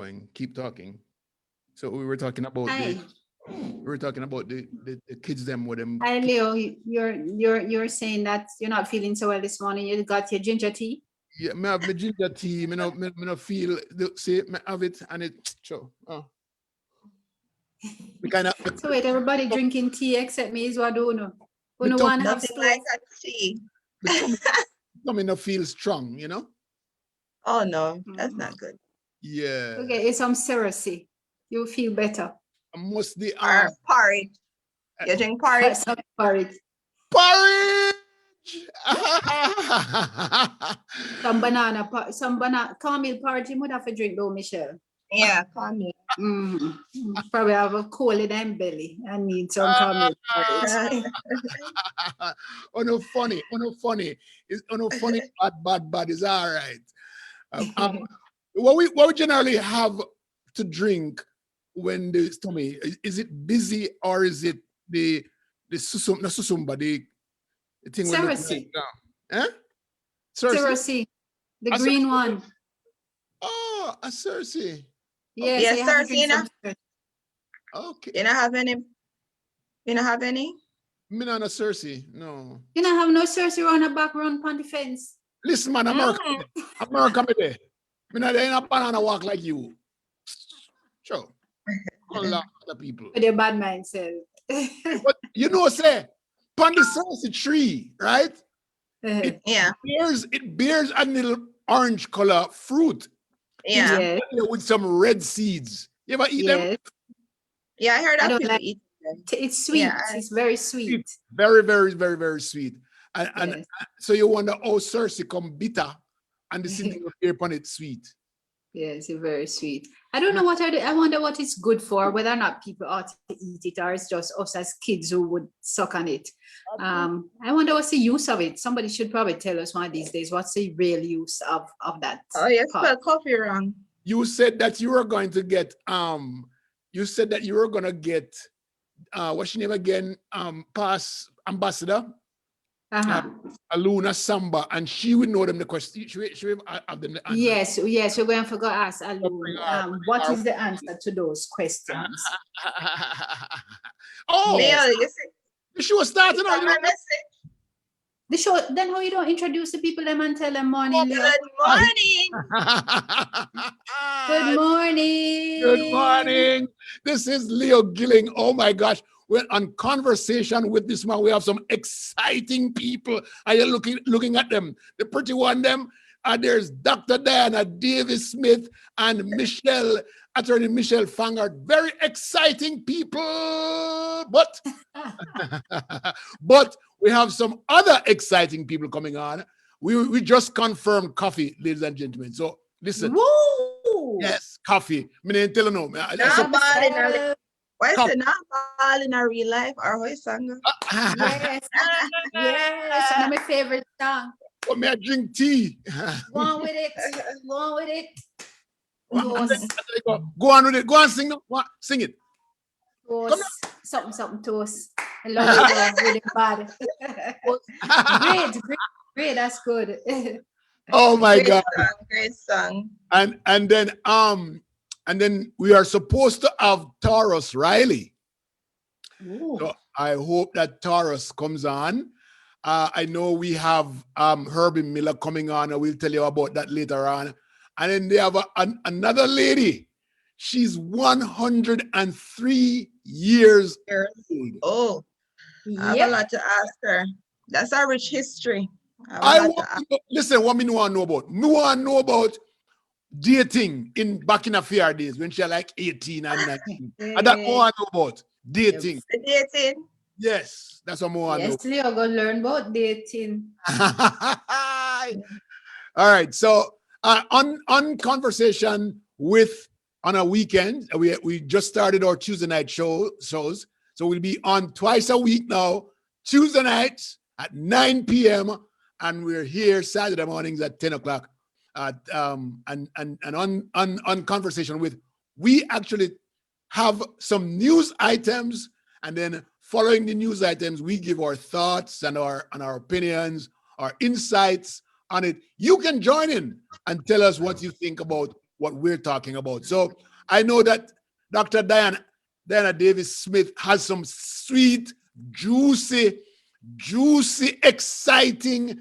going. Keep talking. So we were talking about Hi. the kids them with them. Hi, Leo. You're saying that you're not feeling so well this morning. You got your ginger tea. Yeah, me have my ginger tea. Me no feel see me have it and it show. Oh. We kind of So wait, everybody drinking tea except me is what do know. Me Who tum- want to have Nothing stove? like a tea. tummy no feel strong, you know? Oh no, that's not good. Yeah. Okay, it's some Cersei. You'll feel better. Must the Or porridge. You drink porridge? Some porridge. porridge. Some banana, caramel porridge. You would have to drink though, Michelle. Yeah, call me. Probably have a cold in them belly and need some caramel porridge. Oh no funny. It's no funny. Bad is all right. What we generally have to drink when the stomach is it busy or is it the susumba the thing we look Cersei. like Cersei? Cersei. The A green Cersei? one. Oh, a Cersei. Yes, Yes, you have to Cersei, drink some Cersei. Okay. You don't have any? You don't have any? Me not a Cersei. No. You don't have no Cersei around the back, run on the fence. Listen, man, America me there. Me not there in a banana walk like you. Sure. A lot of people. With your bad mindset. But you know, say, upon the Cersei tree, right? Yeah. It bears a little orange color fruit. Yeah. Yes. With some red seeds. You ever eat them? Yes. Yeah, I heard I that don't people like eat them. It's sweet. Yeah, It's very sweet. Very, very, very, very sweet. And Yes. so you wonder how Cersei come bitter and the seed will appear upon it sweet. Yes, it's very sweet. I don't know what I wonder what it's good for, whether or not people ought to eat it, or it's just us as kids who would suck on it. I wonder what's the use of it. Somebody should probably tell us one of these days what's the real use of that. Oh, you part. spelled coffee wrong. You said that you were going to get what's your name again? Past ambassador Aluna Samba, and she would know them the question. She would have them the answer. Yes, we're going to forget to ask Alun. What is the answer to those questions? Oh, Leo, Yes. you see, the show starting you now. got my message. The show, then how you don't introduce the people them and tell them morning, Leo? Good morning. Good morning. Good morning. This is Leo Gilling. Oh my gosh. We're on conversation with this man. We have some exciting people. Are you looking at them? The pretty one, them. There's Dr. Diana Davis Smith and Attorney Michelle Fangard. Very exciting people. But we have some other exciting people coming on. We just confirmed Koffee, ladies and gentlemen. So listen. Woo! Yes, Koffee. Me didn't tell you no. Not ball in a why is it not ball in a real life or how is song? Yes, yes, one of my favorite songs. Oh, may I drink tea? Go on with it. Go on with it. Go on with it. Go on, sing it. Sing it. Toast. Something toast. I love it. Really bad. Great. That's good. Oh my God. Great song. And then we are supposed to have Taurus Riley. Ooh. So I hope that Taurus comes on. I know we have Herbie Miller coming on, and we'll tell you about that later on. And then they have another lady. She's 103 years old. Oh, I have a lot to ask her. That's a rich history. Listen, what me want to know about? Me want to know about dating back in the fair days when she was like 18 and 19. And that more I know about dating. Dating? Yes, that's what more I know. Yes, Leo, go learn about dating. All right, so on conversation on a weekend, we just started our Tuesday night shows, so we'll be on twice a week now, Tuesday nights at 9 p.m. and we're here Saturday mornings at 10 o'clock. And on conversation with, we actually have some news items, and then following the news items, we give our thoughts and our opinions, our insights on it. You can join in and tell us what you think about what we're talking about. So I know that Dr. Diana Davis Smith has some sweet, juicy, exciting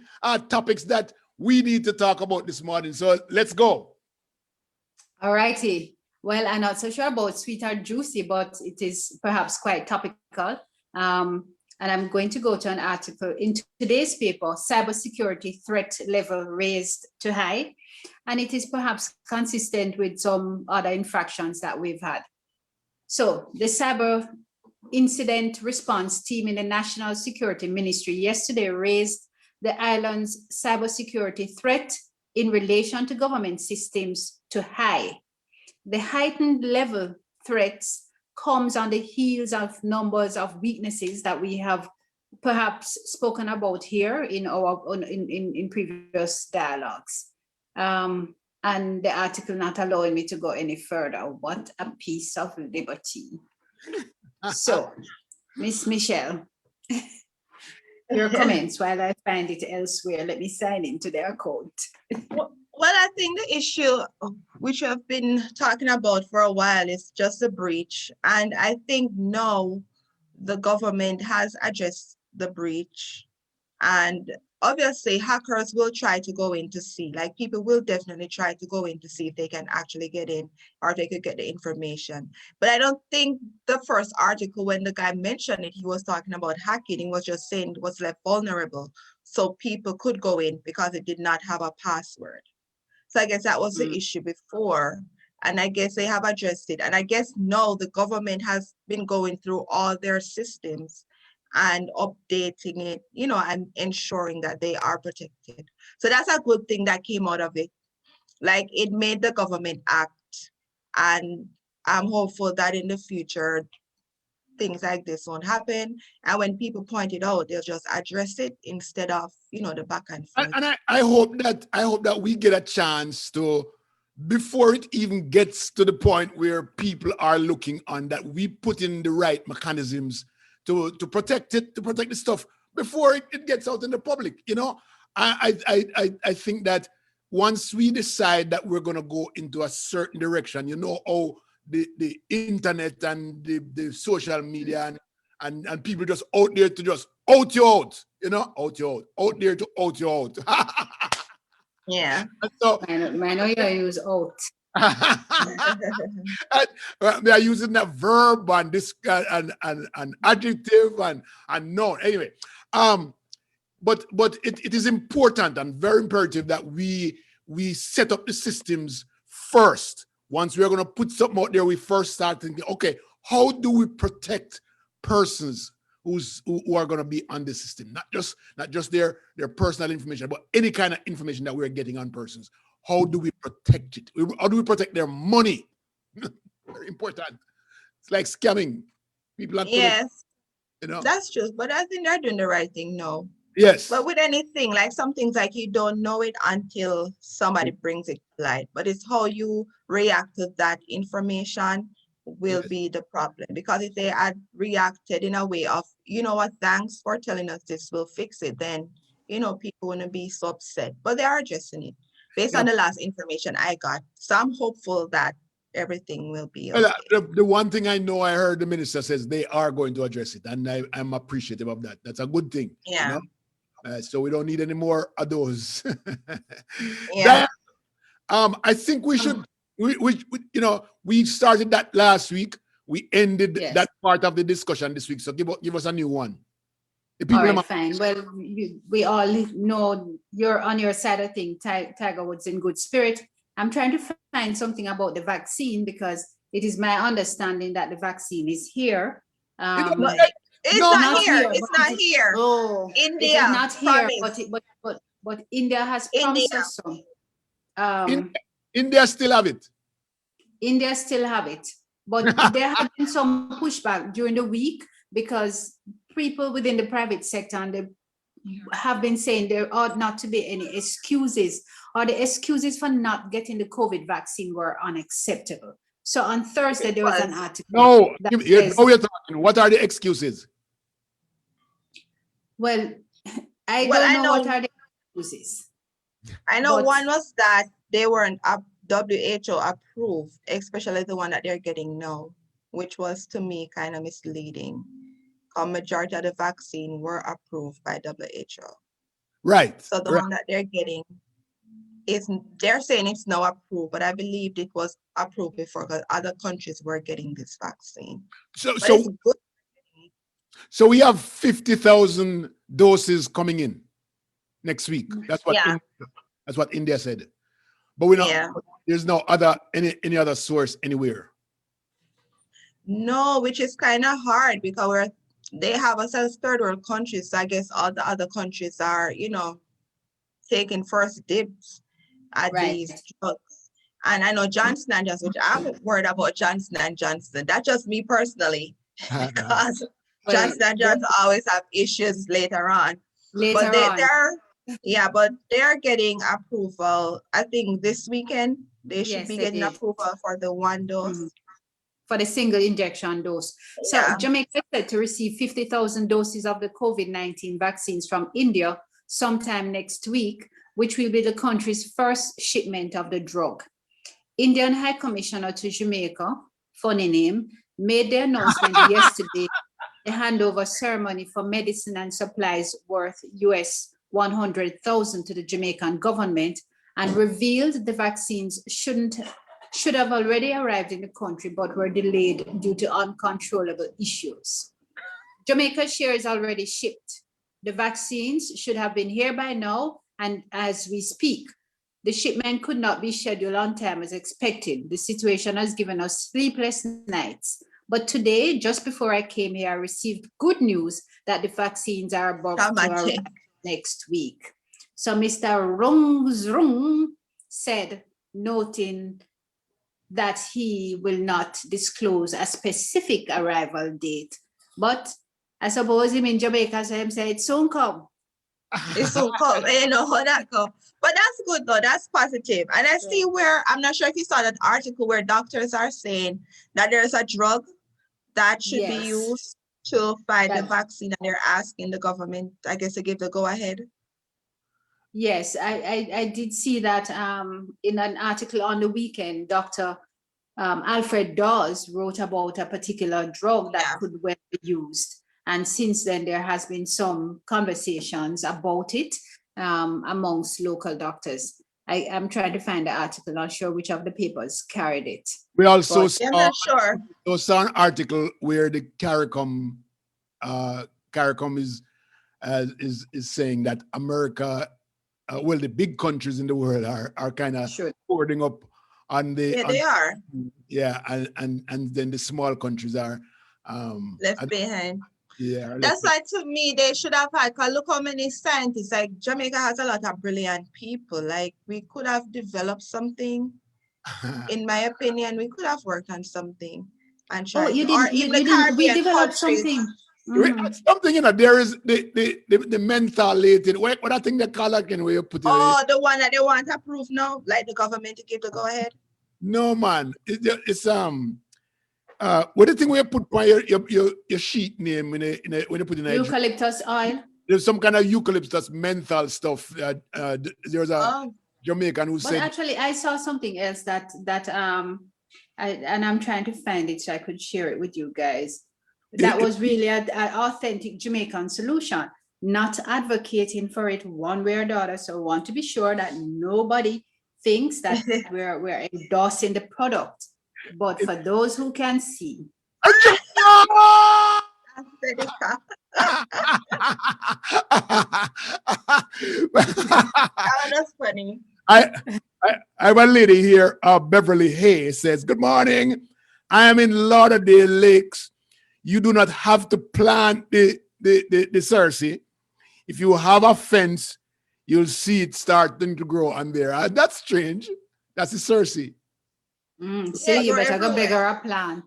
topics that we need to talk about this morning. So let's go. All righty. Well, I'm not so sure about sweet or juicy, but it is perhaps quite topical. And I'm going to go to an article in today's paper, Cybersecurity Threat Level Raised to High. And it is perhaps consistent with some other infractions that we've had. So the Cyber Incident Response Team in the National Security Ministry yesterday raised the island's cybersecurity threat in relation to government systems to high. The heightened level threats comes on the heels of numbers of weaknesses that we have perhaps spoken about here in previous dialogues. And the article not allowing me to go any further. What a piece of liberty. So, Miss Michelle, your comments while I find it elsewhere. Let me sign into their account. Well, I think the issue which I've been talking about for a while is just a breach. And I think now the government has addressed the breach. And obviously hackers will try to go in to see, like people will definitely try to go in to see if they can actually get in or they could get the information. But I don't think the first article, when the guy mentioned it, he was talking about hacking. He was just saying it was left vulnerable. So people could go in because it did not have a password. So I guess that was the issue before. And I guess they have addressed it. And I guess now the government has been going through all their systems and updating it, you know, and ensuring that they are protected. So that's a good thing that came out of it. Like it made the government act. And I'm hopeful that in the future, things like this won't happen. And when people point it out, they'll just address it instead of, you know, the back and forth. And I hope that we get a chance to, before it even gets to the point where people are looking on, that we put in the right mechanisms to protect it, to protect the stuff before it gets out in the public. You know, I think that once we decide that we're going to go into a certain direction, you know, the internet and the social media and people just out there to just out you out, you know, out there to out you out. Yeah. So I know you use out. they are using that verb and this and adjective and noun. Anyway, but it is important and very imperative that we set up the systems first. Once we're going to put something out there, we first start thinking, okay, how do we protect persons who are going to be on the system? Not just their personal information, but any kind of information that we're getting on persons. How do we protect it? How do we protect their money? Very important. It's like scamming people. Yes, you know. that's true. But I think they're doing the right thing now. Yes. But with anything, like some things like you don't know it until somebody brings it to light. But it's how you react to that information will be the problem. Because if they had reacted in a way of, you know what, thanks for telling us this, we'll fix it, then, you know, people wouldn't be so upset. But they are addressing it based on the last information I got. So I'm hopeful that everything will be okay. The one thing I know, I heard the minister says they are going to address it, and I'm appreciative of that. That's a good thing. Yeah. You know? So we don't need any more of those. Yeah. I think we should. We started that last week. We ended that part of the discussion this week. So give us a new one. All right, fine. Well, we all know you're on your side of things. Tiger Woods in good spirit. I'm trying to find something about the vaccine because it is my understanding that the vaccine is here. It's not here. It's not here. Oh, India. It is not here, but India has promised us some. India still have it. India still have it, but there have been some pushback during the week because people within the private sector and they have been saying there ought not to be any excuses, or the excuses for not getting the COVID vaccine were unacceptable. So on Thursday there was an article. No, we're talking. What are the excuses? Well, I don't know what are the excuses. I know one was that they weren't WHO approved, especially the one that they're getting now, which was to me kind of misleading. A majority of the vaccine were approved by WHO. Right. So the Right. one that they're getting is, they're saying it's now approved, but I believed it was approved before because other countries were getting this vaccine. So But it's so good. so we have 50,000 doses coming in next week. That's what Yeah, that's what India said. But we not yeah. there's no other any other source anywhere. No, which is kind of hard because they have us as third world countries. So I guess all the other countries are, taking first dibs at Right. these drugs. And I know Johnson and Johnson, which I'm worried about Johnson and Johnson. That's just me personally, because Well, Johnson and Johnson always have issues later on. later But on. but they're getting approval. I think this weekend they should Yes, be they getting did. approval for the one dose. Mhm. For the single injection dose. So Yeah. Jamaica is said to receive 50,000 doses of the COVID-19 vaccines from India sometime next week, which will be the country's first shipment of the drug. Indian High Commissioner to Jamaica, funny name, made the announcement yesterday, the handover ceremony for medicine and supplies worth US 100,000 to the Jamaican government, and revealed the vaccines should have already arrived in the country, but were delayed due to uncontrollable issues. Jamaica's share is already shipped. The vaccines should have been here by now, and as we speak, the shipment could not be scheduled on time as expected. The situation has given us sleepless nights. But today, just before I came here, I received good news that the vaccines are about to arrive next week. So Mr. Rung said, noting that he will not disclose a specific arrival date. But I suppose him in Jamaica, so him say it soon come. It soon come, how that go. But that's good though, that's positive. And I see where, I'm not sure if you saw that article where doctors are saying that there's a drug that should be used to fight the vaccine, and they're asking the government, I guess, to give the go ahead. Yes, I did see that in an article on the weekend. Dr. Alfred Dawes wrote about a particular drug that could well be used. And since then, there has been some conversations about it amongst local doctors. I'm trying to find the article, not sure which of the papers carried it. We also I'm not sure. saw an article where the CARICOM is saying that America, well, the big countries in the world are kind of hoarding up on the. They are. Yeah, and then the small countries are left behind. Yeah. That's why to me they should have had, because look how many scientists, like Jamaica has a lot of brilliant people. Like we could have developed something. In my opinion, we could have worked on something and tried. We developed something. Something, there is the mentholated, what I think they call it, where you put it. Oh, the one that they want approved now, like the government to give the go ahead. No, man, it's what the thing where you put by your sheet name when you put in eucalyptus oil. There's some kind of eucalyptus menthol stuff. There's a Jamaican who said. But actually, I saw something else that and I'm trying to find it so I could share it with you guys. That was really an authentic Jamaican solution. Not advocating for it one way or the other. So I want to be sure that nobody thinks that we're endorsing the product. But for those who can see. That's funny. I have a lady here, Beverly Hayes, says, "Good morning. I am in Lauderdale Lakes. You do not have to plant the Cersei. If you have a fence, you'll see it starting to grow on there." That's strange. That's the Cersei. See, you better go bigger a plant.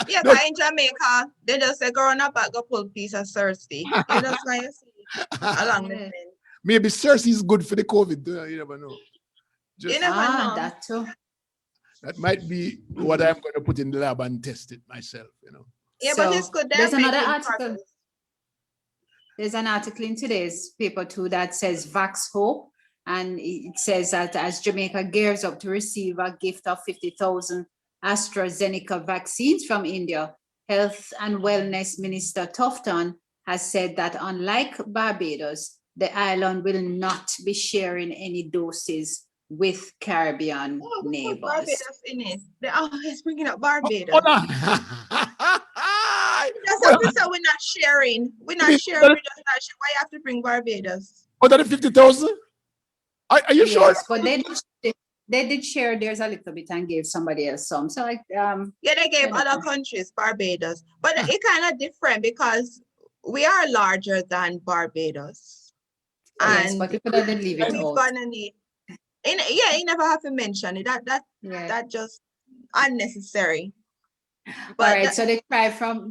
Yeah, but in Jamaica, they just say, "Go on up, go pull a piece of Cersei." You just want to see along the fence. Maybe Cersei is good for the COVID. You never know. You never know. That too. That might be what I'm going to put in the lab and test it myself. Yeah, so but it's good. There's another article. There's an article in today's paper too that says Vax Hope, And it says that as Jamaica gears up to receive a gift of 50,000 AstraZeneca vaccines from India, Health and Wellness Minister Tufton has said that unlike Barbados, the island will not be sharing any doses with Caribbean Oh, we put neighbors. Barbados in it. They're always bringing up Barbados. Hold on. That's what we said. We're not sharing. We're not sharing. We're just not sharing. Why you have to bring Barbados? Oh, that is 50,000? Are you sure? Yes, but they did share theirs a little bit and gave somebody else some. So like Yeah, they gave other countries Barbados, but it kind of different because we are larger than Barbados, yes, and but we could have leave it we're out. gonna need. You never have to mention it. That just unnecessary. But all right, so the cry from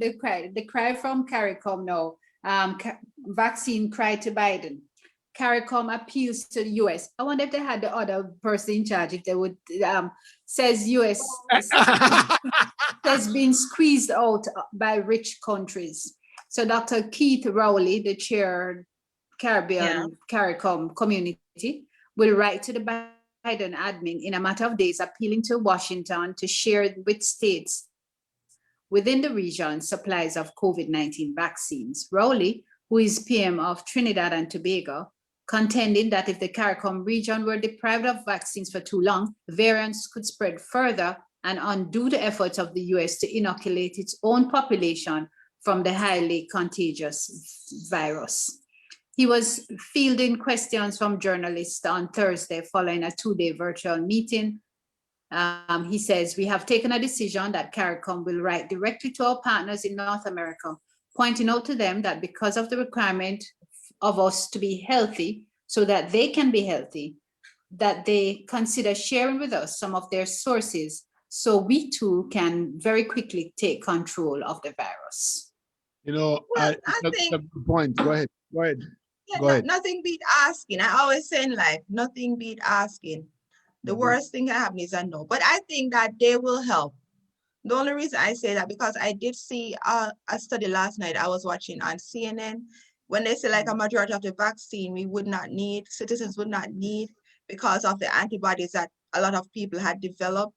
CARICOM now. Vaccine cry to Biden. CARICOM appeals to the US. I wonder if they had the other person in charge, if they would says US has been squeezed out by rich countries. So Dr. Keith Rowley, the chair Caribbean CARICOM community, will write to the Biden admin in a matter of days, appealing to Washington to share with states within the region supplies of COVID-19 vaccines. Rowley, who is PM of Trinidad and Tobago, contending that if the CARICOM region were deprived of vaccines for too long, variants could spread further and undo the efforts of the US to inoculate its own population from the highly contagious virus. He was fielding questions from journalists on Thursday following a two-day virtual meeting. He says, we have taken a decision that CARICOM will write directly to our partners in North America, pointing out to them that because of the requirement of us to be healthy so that they can be healthy, that they consider sharing with us some of their sources so we too can very quickly take control of the virus. You know, Well, I that's think a good point. Go ahead. yeah, Go ahead. nothing beat asking. I always say in life, nothing beat asking. The worst thing that happens is a no. But I think that they will help. The only reason I say that because I did see a study last night I was watching on CNN when they say like a majority of the vaccine citizens would not need because of the antibodies that a lot of people had developed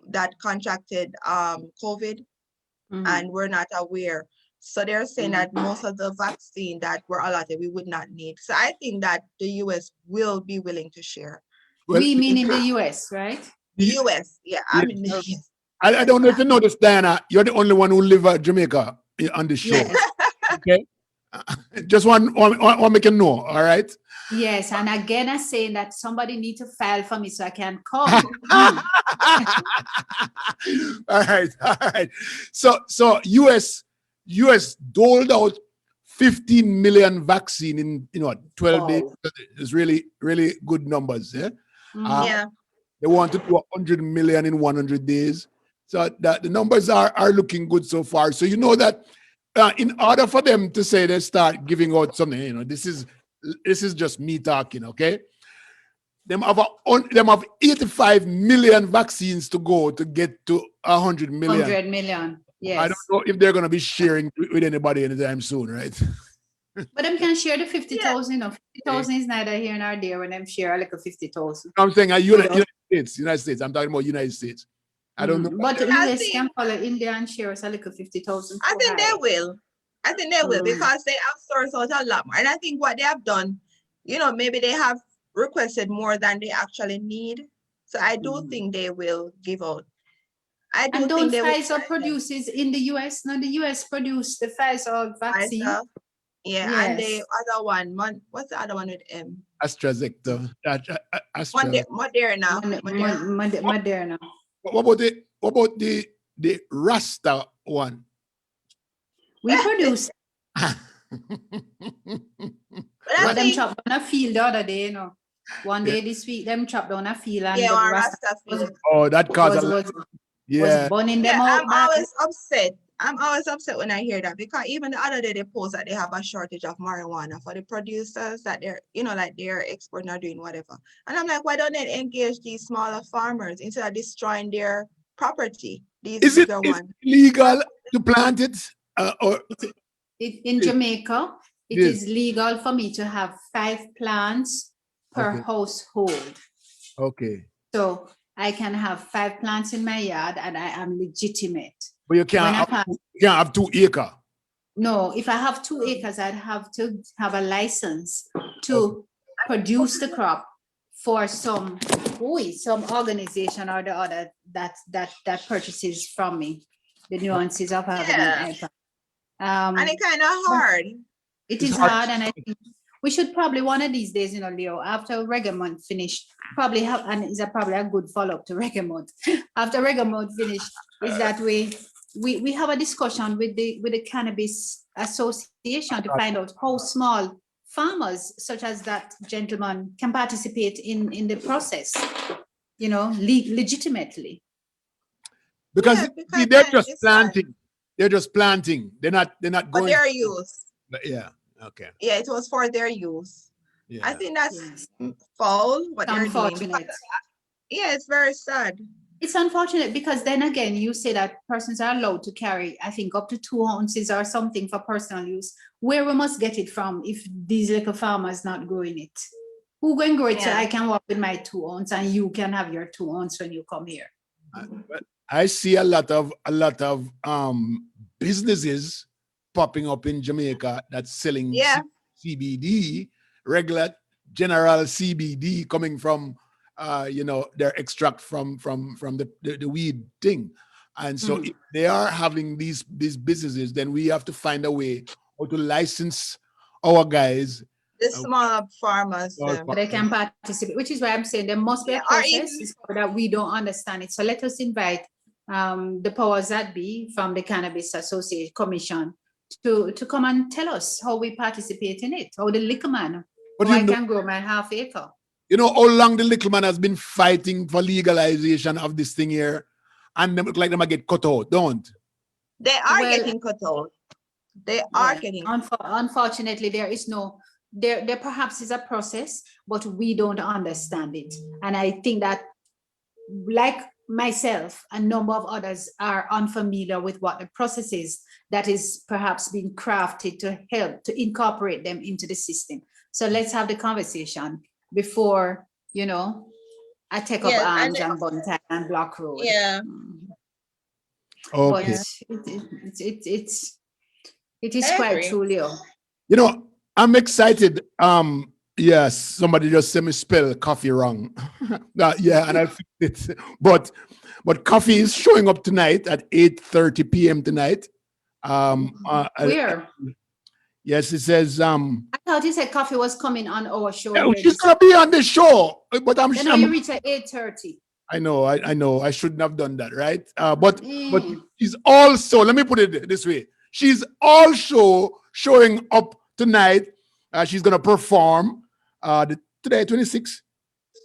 that contracted COVID and were not aware. So they're saying that most of the vaccine that were allotted we would not need. So I think that the US will be willing to share. Well, We mean in the US, right? US, yeah, I mean, yes. I don't know if you noticed, Diana, you're the only one who live at Jamaica on the show. Yes. Okay? Just want make you know, all right? Yes, and again, I'm saying that somebody need to file for me so I can come. All right. So US doled out 15 million vaccine in 12 days. It's really, really good numbers. Yeah. yeah. They want to do 100 million in 100 days. So that the numbers are looking good so far. So you know that in order for them to say they start giving out something, this is just me talking, okay? Them have 85 million vaccines to go to get to 100 million. 100 million, yes. I don't know if they're going to be sharing with anybody anytime soon, right? But them can share the 50,000. 50,000 is neither here nor there when them share like a 50,000. I'm saying United States. I'm talking about United States. I don't know. But the US can follow India and share us a little 50,000. I think they will. Because they outsource out a lot more. And I think what they have done, maybe they have requested more than they actually need. So I do think they will give out. And don't Pfizer produces in the US? No, the US produced the Pfizer vaccine. Pfizer. Yeah, yes. And the other one, what's the other one with M? AstraZeneca. Moderna. Moderna. What about the Rasta one? We produce. But them chopped down a field the other day, One day this week, them chopped down a field and the Rasta field. Oh, that caused was burning them out. I'm always upset when I hear that because even the other day they post that they have a shortage of marijuana for the producers that they're, they're exporting or doing whatever. And I'm like, why don't they engage these smaller farmers instead of destroying their property? Is it legal to plant it? In Jamaica, it is legal for me to have 5 plants per Okay. household. Okay. So I can have 5 plants in my yard and I am legitimate. But you When can't I have, pass, you can't have 2 acre. no, if I have 2 acres, I'd have to have a license to produce the crop for some organization or the other that purchases from me. The nuances of having an Yeah. iPad. And it kind of hard. It It's is hard. hard, and I think we should probably one of these days, Leo, after Reggae Month finished, probably have, and it's probably a good follow-up to Reggae Month. After Reggae Month finished, is that we have a discussion with the Cannabis Association to find out how small farmers, such as that gentleman, can participate in the process, legitimately. Because Yeah, see, because they're then just it's hard. planting. They're just planting. They're not For going. their use. Yeah. Okay. Yeah, it was for their use. I Yeah. think that's Yes. foul what they're doing. Unfortunate. Yeah, it's very sad. It's unfortunate because then again, you say that persons are allowed to carry, I think, up to 2 ounces or something for personal use. Where we must get it from if these little farmers not growing it? Who going to grow it so Yeah. I can walk with my 2 ounce and you can have your 2 ounce when you come here? But I see a lot of businesses popping up in Jamaica that's selling Yeah. CBD, regular general CBD coming from their extract from the weed thing. And so if they are having these businesses, then we have to find a way how to license our guys. The small farmers. Small them. So they can participate, which is why I'm saying there must be a Yeah, or process even- it's that we don't understand it. So let us invite the powers that be from the Cannabis Association Commission to come and tell us how we participate in it, how the liquor man, But how you I know, can grow my half acre. you know how long the little man has been fighting for legalization of this thing here, and them look like them might get cut out, don't? They are Well, getting cut out. They are Yeah. getting Unfortunately, there is no, there perhaps is a process, but we don't understand it. And I think that, like myself, a number of others are unfamiliar with what the process is that is perhaps being crafted to help to incorporate them into the system. So let's have the conversation before, I take up Yes, arms and Buntai and Block Road. Yeah. But Okay. it is I quite agree. true, Leo. You know, I'm excited. Yes, somebody just said me spell coffee wrong. Yeah, and I fixed it. But Coffee is showing up tonight at 8:30 p.m. tonight. Where? Yes, it says I thought you said Coffee was coming on our show. yeah, here she's this- gonna be on the show. But Then how you reach at 8:30? I know, I know. I shouldn't have done that, right? But Mm. she's also, let me put it this way. She's also showing up tonight. She's gonna perform today 26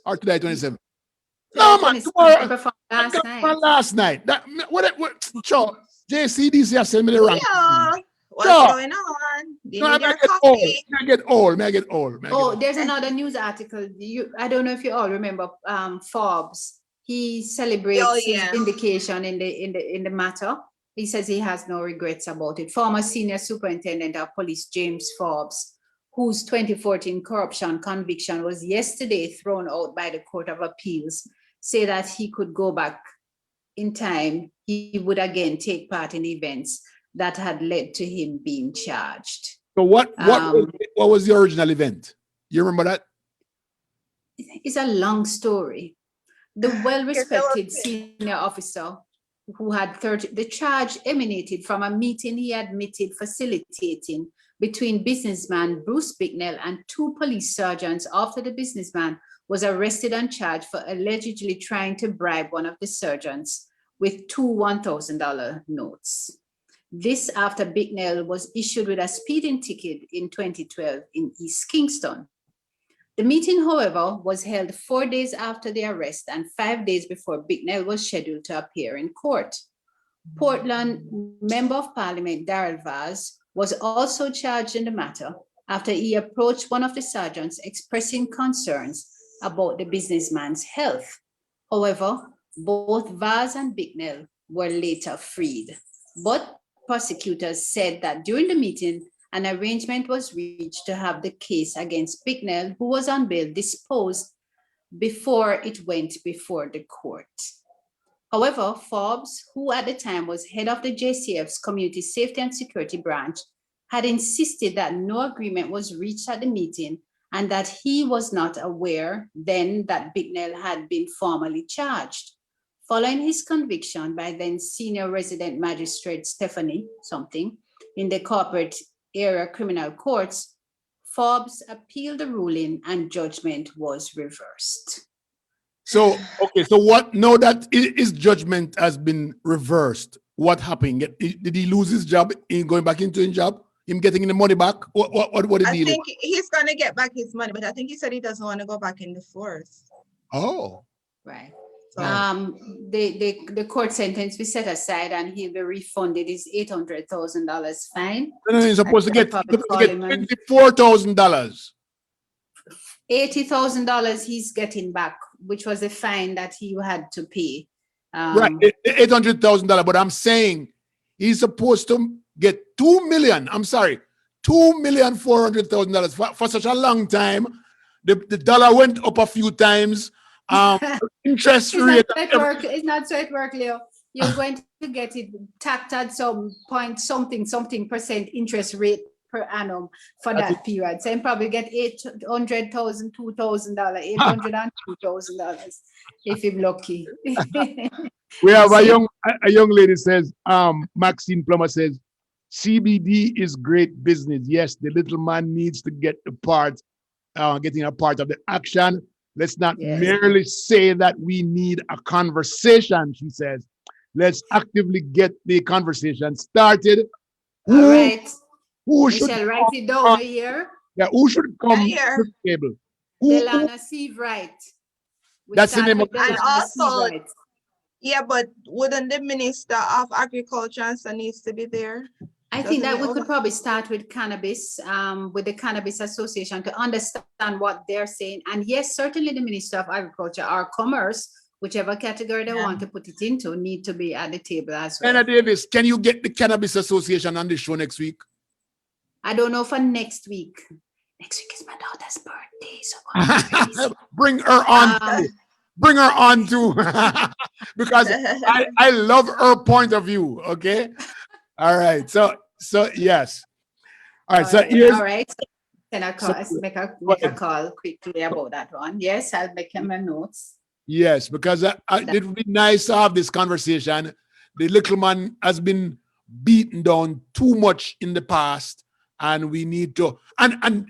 or today 27. No man, 26, tomorrow. I performed last night. Last night. Sure. JCDC has sent me the rank. Yeah. What's Sure. going on? You No, need your coffee. I get old. Oh, there's another news article. I don't know if you all remember Forbes. He celebrates Oh, his yeah. vindication in the matter. He says he has no regrets about it. Former senior superintendent of police James Forbes, whose 2014 corruption conviction was yesterday thrown out by the Court of Appeals, say that he could go back in time. He would again take part in events that had led to him being charged. So what was the original event? You remember that? It's a long story. The well-respected senior officer who had the charge emanated from a meeting he admitted facilitating between businessman Bruce Bicknell and 2 police sergeants after the businessman was arrested and charged for allegedly trying to bribe one of the sergeants with 2 $1,000 notes. This after Bicknell was issued with a speeding ticket in 2012 in East Kingston. The meeting, however, was held 4 days after the arrest and 5 days before Bicknell was scheduled to appear in court. Portland Member of Parliament Daryl Vaz was also charged in the matter after he approached one of the sergeants expressing concerns about the businessman's health. However, both Vaz and Bicknell were later freed. But prosecutors said that during the meeting, an arrangement was reached to have the case against Bicknell, who was on bail, disposed before it went before the court. However, Forbes, who at the time was head of the JCF's Community Safety and Security Branch, had insisted that no agreement was reached at the meeting and that he was not aware then that Bicknell had been formally charged. Following his conviction by then senior resident magistrate Stephanie something in the corporate area criminal courts, Forbes appealed the ruling and judgment was reversed. So, okay, so what, now that his judgment has been reversed, what happened? Did he lose his job in going back into his job? Him getting the money back? What did I he think he's going to get back his money, but I think he said he doesn't want to go back in the force. Oh. Right. So, The court sentence we set aside and he'll be refunded his $800,000 fine. No, he's supposed to get $24,000. $80,000 he's getting back, which was the fine that he had to pay. Right, $800,000. But I'm saying he's supposed to get $2,400,000 for such a long time. The dollar went up a few times. Interest rate. It's not so it work, Leo. You're going to get it tacked at some point, something percent interest rate per annum for that period. So you probably get $800,000, $2,000, $802,000 if you're lucky. We have a young lady says, Maxine Plummer says, CBD is great business. Yes, the little man needs to get the part, getting a part of the action. Let's not merely say that we need a conversation, she says. Let's actively get the conversation started. All right. Who Michelle, should write it down here. Yeah, who should come to the table? Delana Steve Wright. That's the name of and also, yeah, but wouldn't the Minister of Agriculture needs to be there? I think that we could probably start with cannabis, with the Cannabis Association to understand what they're saying. And yes, certainly the Minister of Agriculture or Commerce, whichever category they want to put it into, need to be at the table as well. Anna Davis, can you get the Cannabis Association on the show next week? I don't know for next week. Next week is my daughter's birthday. So bring her on. Bring her on too. Because I love her point of view. Okay. All right. So yes. All right. So here's all right. Can I call, make a call quickly about that one? Yes, I'll make my notes. Yes, because it would be nice to have this conversation. The little man has been beaten down too much in the past, and we need to. And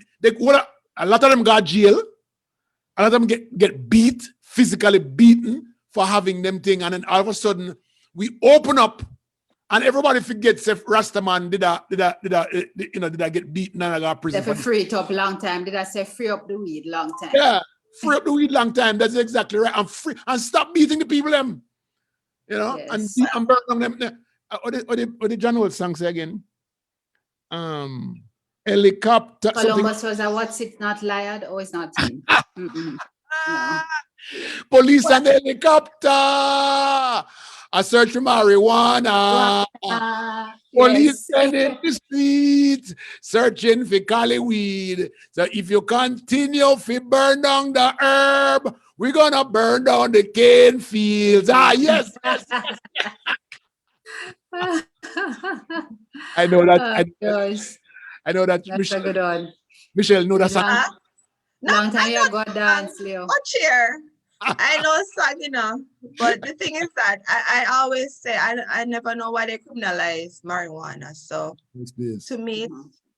a lot of them got jail. A lot of them get beat, physically beaten for having them thing, and then all of a sudden we open up. And everybody forgets if Rastaman did I get beaten and I got prison? They free it up long time. Did I say free up the weed long time? Yeah, free up the weed long time. That's exactly right. And free and stop beating the people them. Yes. And burn on them. What the John Old song say again? Helicopter. Columbus was a what's it not liar or it's not him. No. Police and helicopter. I search for marijuana. Police in the street searching for cali weed. So if you continue to burn down the herb, we're gonna burn down the cane fields. Yes. I know that. I know that. That's Michelle, a good one. Michelle, know that song. Long time you go dance, Leo. Chair. I know song, but the thing is that I always say I never know why they criminalize marijuana. So to me,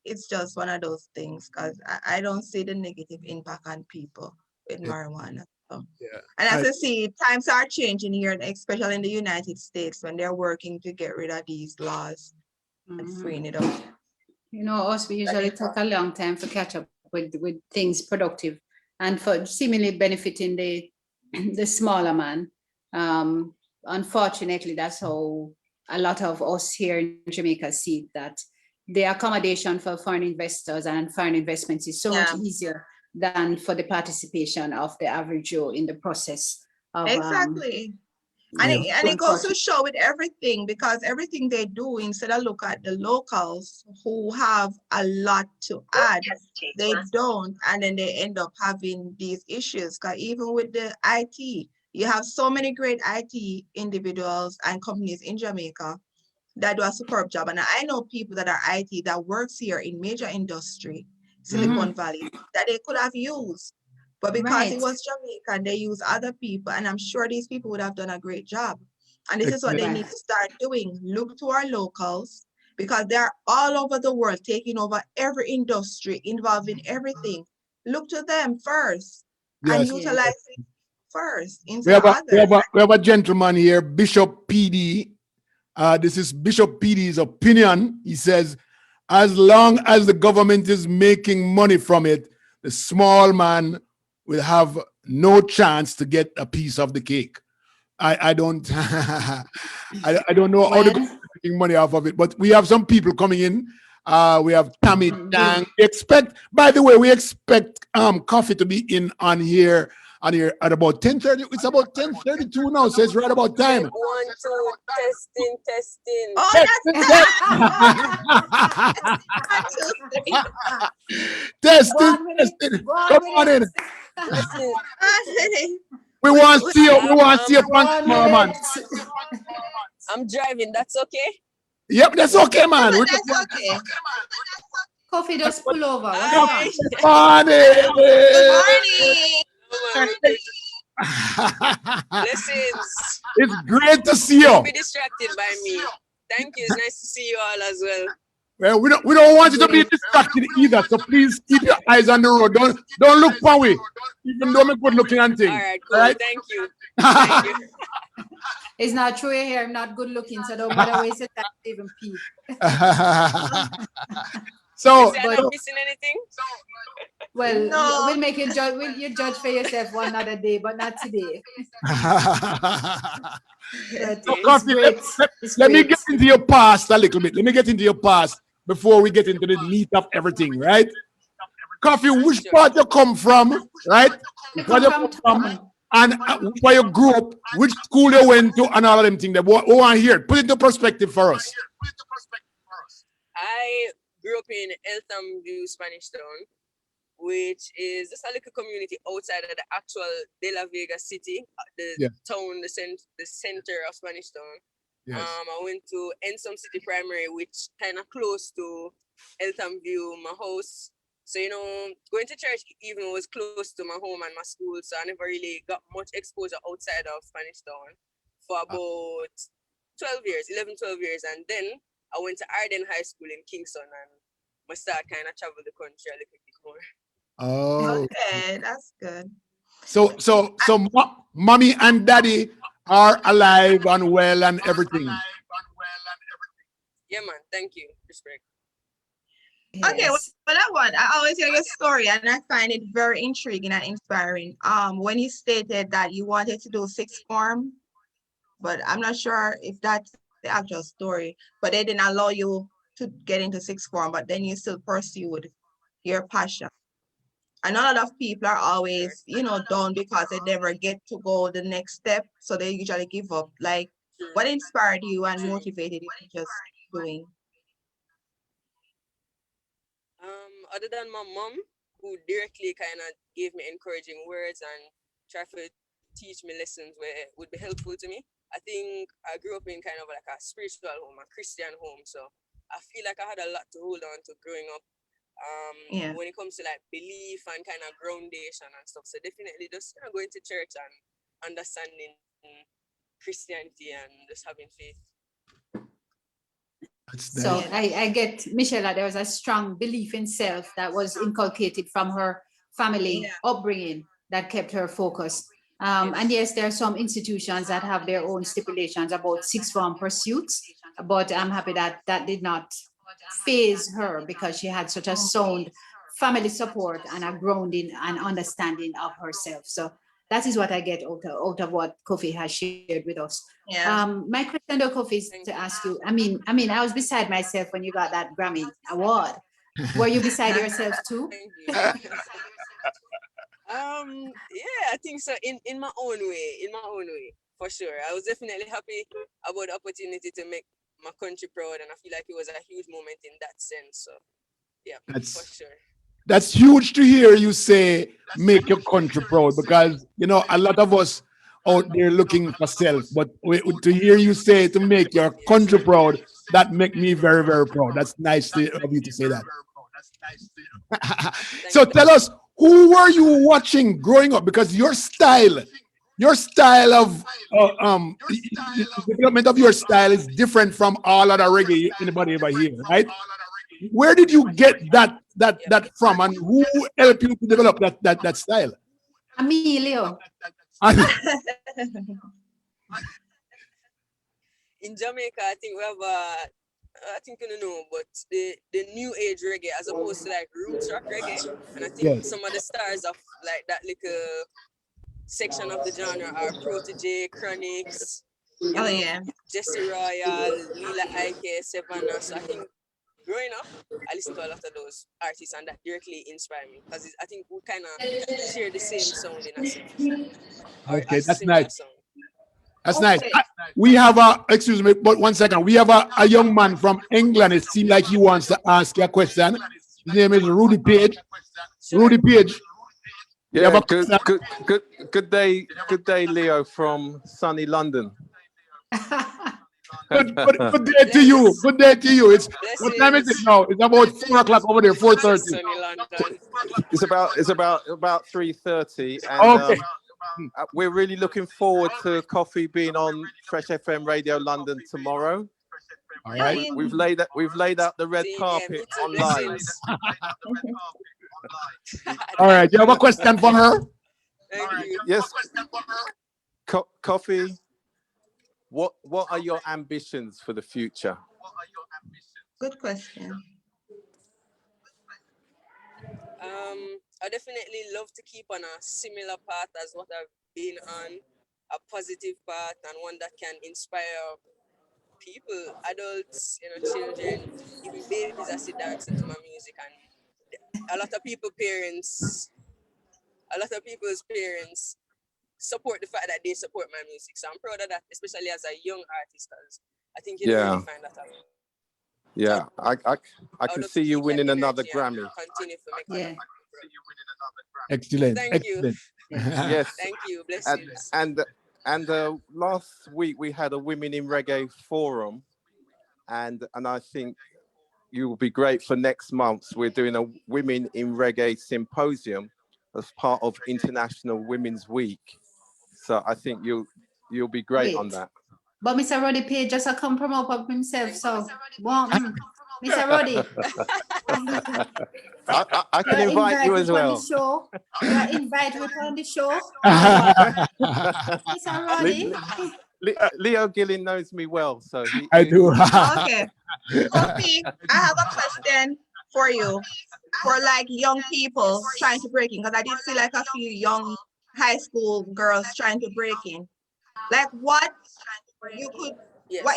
it's just one of those things because I don't see the negative impact on people with marijuana. So. And as I see, times are changing here, especially in the United States when they're working to get rid of these laws and freeing it up. Us, we usually take a long time to catch up with things productive and for seemingly benefiting the smaller man. Unfortunately, that's how a lot of us here in Jamaica see that the accommodation for foreign investors and foreign investments is so much easier than for the participation of the average Joe in the process of exactly. And Yeah. it goes to show with everything, because everything they do, instead of look at the locals who have a lot to add, they don't, and then they end up having these issues. Because even with the IT, you have so many great IT individuals and companies in Jamaica that do a superb job. And I know people that are IT that works here in major industry, Silicon Valley, that they could have used. But because it Right. was Jamaican, they use other people, and I'm sure these people would have done a great job. And this is what they Excellent. need to start doing. Look to our locals, because they're all over the world, taking over every industry, involving everything. Look to them first and Yes. utilize it first We instead have of a, we others. have a, we have a gentleman here, Bishop PD. This is Bishop PD's opinion. He says, as long as the government is making money from it, the small man will have no chance to get a piece of the cake. I don't I don't know how the Well, government is making money off of it, but we have some people coming in. We have Tammy Tang. We expect, by the way, we expect Koffee to be in on here at about 10:30. It's about 10:32 now, so it's right about time. 1, 2, testing. Oh, Testing, that's testing. Come on in. Listen, We want to see you. We want to see you um, on tomorrow, man. I'm driving. That's okay. Yep, that's okay, man. We that's okay. Koffee just pull over. What's Hi. wrong? Good morning. morning. Blessings. It's great to see Don't you. be distracted by me. Thank you. It's nice to see you all as well. Well, we don't want you to be distracted either. So please keep your eyes on the road. Don't look far away. Even though I'm good looking and All things. right, cool. All right? Thank you. Thank you. It's not true here. I'm not good looking, so don't bother waste your time to even peep. So, See, I'm not missing anything. Well, No. we'll make you judge. Will you judge for yourself one other day, but not today. But So, it's Koffee, great. It's let me great. get into your past a little bit. Let me get into your past before we get into the meat of everything, right? Koffee, which Sure. part you come from, right? You Where come you from come from, town. and where you grew up, which school you went to, and all of them things. That we want to hear. Put it into perspective for us. I grew up in Eltham View, Spanish Town, which is just a little community outside of the actual De La Vega city, the town, the center of Spanish Town. Yes. I went to Ensom City Primary, which kind of close to Eltham View, my house. So, going to church even was close to my home and my school. So I never really got much exposure outside of Spanish Town for about 11, 12 years. And then I went to Arden High School in Kingston, and I started kind of travel the country a little bit more. Oh. Okay, that's good. So mommy and daddy are alive and well and everything. Yeah, man. Thank you. Respect. Okay, well, Yes. I always hear your story, and I find it very intriguing and inspiring. When you stated that you wanted to do sixth form, but I'm not sure if that's the actual story, but they didn't allow you to get into sixth form, but then you still pursued your passion. And a lot of people are always, down because they never get to go the next step, so they usually give up. Like, what inspired you and motivated you to just doing? Other than my mom, who directly kind of gave me encouraging words and tried to teach me lessons where would be helpful to me. I think I grew up in kind of like a spiritual home, a Christian home. So I feel like I had a lot to hold on to growing up. Yeah. When it comes to like belief and kind of groundation and stuff. So definitely just going to church and understanding Christianity and just having faith. So I get Michelle, that there was a strong belief in self that was inculcated from her family upbringing that kept her focused. And yes, there are some institutions that have their own stipulations about sixth form pursuits, but I'm happy that that did not phase her because she had such a sound family support and a grounding and understanding of herself. So that is what I get out of what Koffee has shared with us. Yeah. My question though, Koffee, is to ask you, I mean, I was beside myself when you got that Grammy award. Were you beside yourself too? Thank you. Yeah, I think so. In my own way. for sure. I was definitely happy about the opportunity to make my country proud, and I feel like it was a huge moment in that sense. So yeah, for sure. That's huge to hear you say make your country proud, because a lot of us out there looking for self, but to hear you say to make your country proud, that make me very, very proud. That's nice of you to say that. So tell us, who were you watching growing up? Because your style of the development of your style is different from all other reggae anybody ever hear, right? Where did you get that from, and who helped you to develop that style? Emilio. In Jamaica, I think we have I think you know, but the new age reggae as opposed to like roots rock reggae, and I think some of the stars of like that little section of the genre are Protege, Chronix, Jesse Royal, Lila Ike, Savannah. So I think growing up, I listened to a lot of those artists, and that directly inspired me because I think we kind of share the same sound in a sense. Okay, that's nice. Sound. That's nice. We have excuse me, but 1 second. We have a young man from England. It seems like he wants to ask you a question. His name is Rudy Page. Sure. Rudy Page. Yeah, good day, Leo from sunny London. Good day to you. Good day to you. What time is it now? It's about 4 o'clock over there. 4:30. It's about 3:30, and okay. We're really looking forward to Koffee being on Fresh FM Radio London tomorrow. All right. We've laid out the red carpet online. All right. You have a question for her? Yes. Koffee. What are your ambitions for the future? Good question. I definitely love to keep on a similar path as what I've been on, a positive path, and one that can inspire people, adults, children, even babies as they dance to my music. And a lot of people's parents support the fact that they support my music. So I'm proud of that, especially as a young artist, because I think you don't really find that out. Yeah, I can see you winning another Grammy. Continue to make Excellent. Thank you. Yes. Thank you. Blessings. And last week we had a Women in Reggae forum, and I think you will be great for next month. We're doing a Women in Reggae symposium as part of International Women's Week. So I think you'll be great on that. But Mr. Roddy Page just a come promote up himself. So Mr. Roddy. I can invite you as well. You invite me on the show. Mr. Roddy. Leo Gillen knows me well, so I do. Okay. Koffee, I have a question for you. For like young people trying to break in, because I did see like a few young high school girls trying to break in. Like what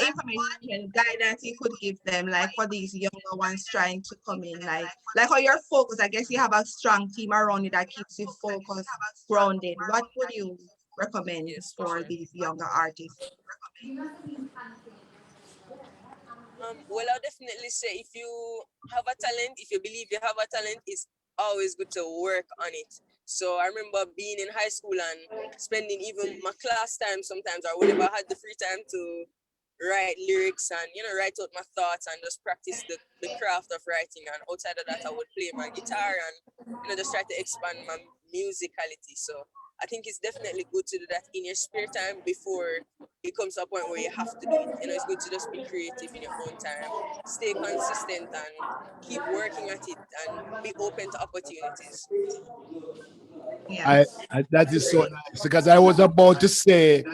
information, guidance you could give them, like for these younger ones trying to come in, like how you're focused. I guess you have a strong team around you that keeps you focused, grounded. What would you recommend for these younger artists? Well, I'll definitely say if you have a talent, if you believe you have a talent, it's always good to work on it. So I remember being in high school and spending even my class time sometimes, or whenever I had the free time, to write lyrics and write out my thoughts and just practice the craft of writing. And outside of that, I would play my guitar and just try to expand my musicality. So I think it's definitely good to do that in your spare time before it comes to a point where you have to do it. It's good to just be creative in your own time, stay consistent and keep working at it and be open to opportunities. Yeah. That is so nice, because I was about to say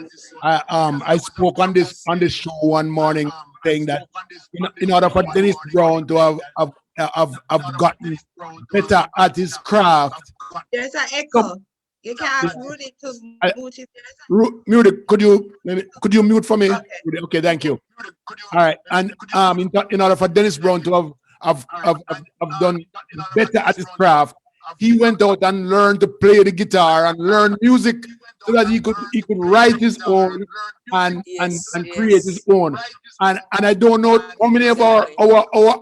I spoke on this show one morning saying that in order for Dennis Brown to have gotten better at his craft. There's an echo. You can ask Rudy to mute it. Mute. Could you mute for me? Okay, thank you. All right, and in order for Dennis Brown to have done better at his craft, he went out and learned to play the guitar and learn music so that he could write his own and Yes, create his yes. own. And I don't know how many of our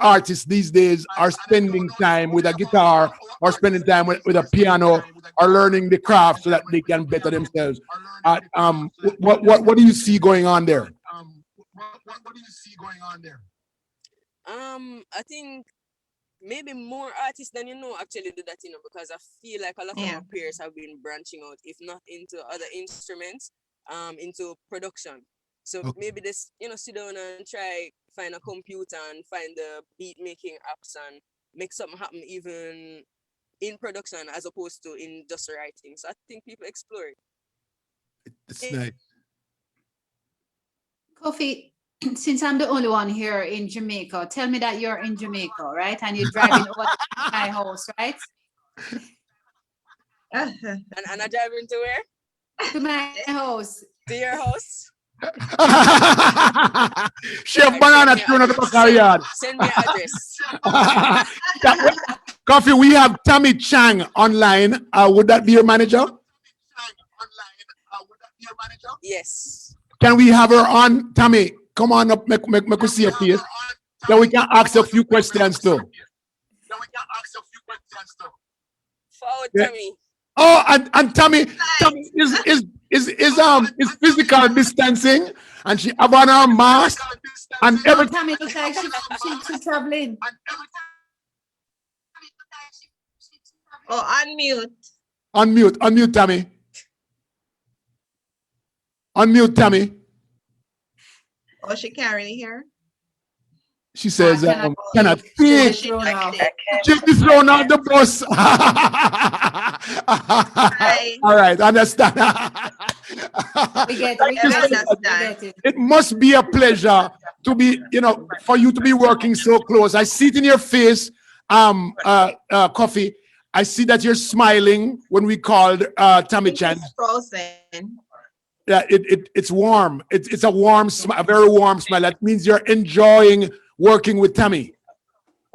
artists these days are spending time with a guitar or spending time with a piano or learning the craft so that they can better themselves. What do you see going on there? I think maybe more artists than you know actually do that, because I feel like a lot of Yeah. our peers have been branching out, if not into other instruments, into production. So Okay. maybe this, sit down and try find a computer and find the beat making apps and make something happen even in production as opposed to in just writing. So I think people explore it. It's nice. Koffee, since I'm the only one here in Jamaica, tell me that you're in Jamaica, right? And you're driving over to my house, right? And I drive into where? To my house. To your house? Chef Alright, Banana send me tune a- at the backyard. Send me an address. Coffee, we have Tammy Chang online. Would that be your manager? Yes. Can we have her on? Tammy, come on up, make us see your face. Then we can ask a few questions too. Forward Yeah. to me. Oh, and Tammy is physical distancing, and she have on her mask and Oh, everything. Tammy looks like she's traveling. Oh, unmute. Unmute, Tammy. Unmute, Tammy. Oh, she can't really hear. She says, cannot- cannot She's speak. thrown off. She's thrown off the bus. All right, understand. We get I it. It must be a pleasure to be, for you to be working so close. I see it in your face, Koffee. I see that you're smiling when we called Tammy Chan. It's frozen. Yeah, it's warm. It's a warm smile, a very warm smile. That means you're enjoying working with Tammy.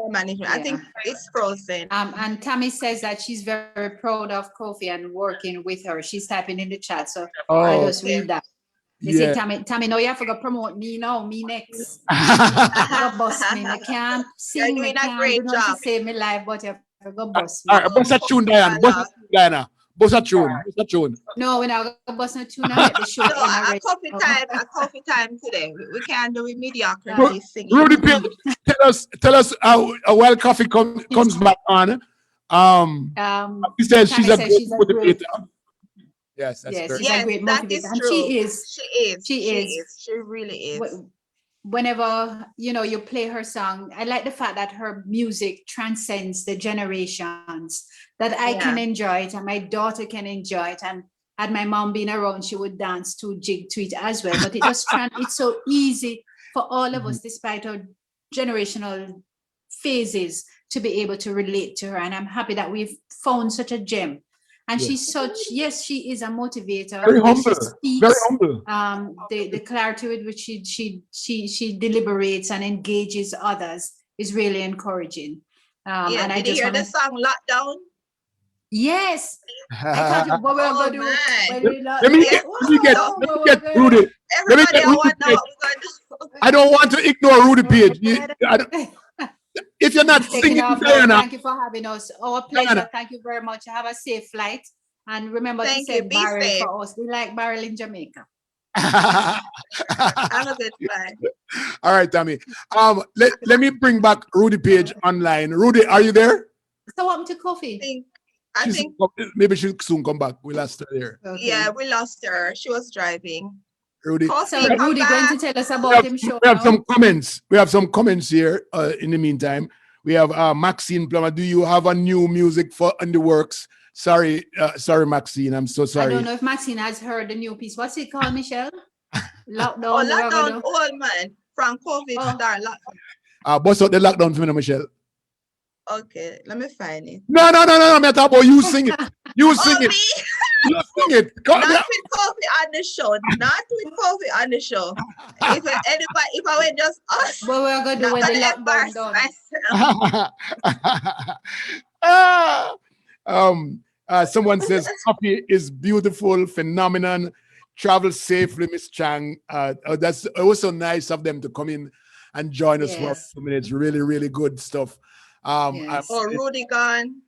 Management. I think it's frozen. And Tammy says that she's very proud of Koffee and working with her. She's typing in the chat, so I just read that. You see, Tammy, no, you have to go promote me now, me next. Go bust me. I can't sing, doing I a can't great do nothing job. to save my life, but you have to go bust me. All right, bust a tune, Diana. Bust a tune. No, we're not gonna bust no tune and let the show No, end already. a coffee time today. We can't do it mediocrity singing. Rudy Page, tell us while Coffee comes back on. He says she's a great motivator. Yes, that's yes, correct. she's a great that motivator. is And true. she is. She is. She really is. Whenever you play her song, I like the fact that her music transcends the generations, that I can enjoy it and my daughter can enjoy it, and had my mom been around, she would dance to jig to it as well. But it's so easy for all of us, despite our generational phases, to be able to relate to her, and I'm happy that we've found such a gem. And she's she is a motivator. Very The way humble. she speaks, Very humble. the clarity with which she deliberates and engages others is really encouraging. And I did you just hear the song Lockdown? yes. I thought what we're gonna do when we Let me get Rudy. Everybody, I want to know what we're going to do. I don't want to ignore Rudy Page. If you're not singing, Diana, thank you for having us. Our pleasure. Diana. Thank you very much. Have a safe flight. And remember to Thank you. send Be barrel safe. for us. We like barrel in Jamaica. Have a good flight. All right, Tammy. Let me bring back Rudy Page online. Rudy, are you there? So what happened to Koffee? I think Maybe she'll soon come back. We lost her there. Okay. yeah, we lost her. She was driving. Rudy. So Come Rudy back. going to tell us about him show. We have now? some comments. We have some comments here. In the meantime, we have Maxine Plummer. Do you have a new music in the works? Sorry, Maxine. I'm so I sorry. don't know if Maxine has heard the new piece. What's it called, Michelle? Lockdown. Oh, we're gonna lockdown, old man. From COVID Oh. start lockdown. Bust out the lockdown for me, Michelle. Okay, let me find it. No. I'm not talking about you sing it. You sing Oh, it. me? You sing it. Not with Koffee on the show. Not with Koffee on the show. If I were just us, What we're gonna do when the not lockdown embarrass done? myself. Someone says Koffee is beautiful, phenomenon. Travel safely, Miss Chang. It was so nice of them to come in and join us for a Yes. few minutes. Really, really good stuff. Yes. Oh, Rudy gone.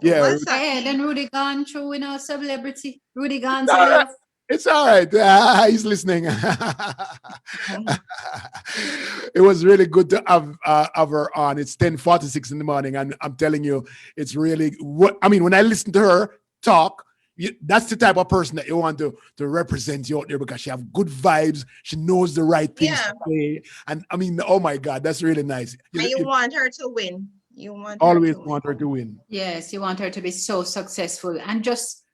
Yeah, What's up, Hey, King? then Rudy gone through, celebrity. Rudy gone It's all right. live. It's all right. He's listening. It was really good to have her on. It's 10:46 in the morning, and I'm telling you, it's really what I mean. When I listen to her talk, that's the type of person that you want to represent you out there because she have good vibes. She knows the right things Yeah. to say, and I mean, oh my God, that's really nice. And you You want her to win. You want her always to win. want her to win. Yes, you want her to be so successful and just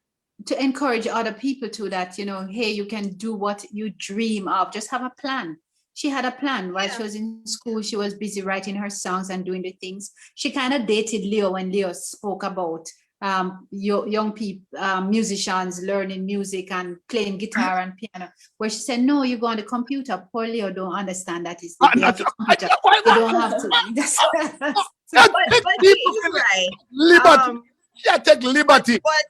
to encourage other people to that, hey, you can do what you dream of. Just have a plan. She had a plan while she Yeah. was in school. She was busy writing her songs and doing the things. She kind of dated Leo when Leo spoke about young people, musicians learning music and playing guitar and piano. Where she said, "No, you go on the computer." Poor Leo don't understand that it's the day of the computer. You don't have to. But he's right. Liberty. Yeah, take liberty. But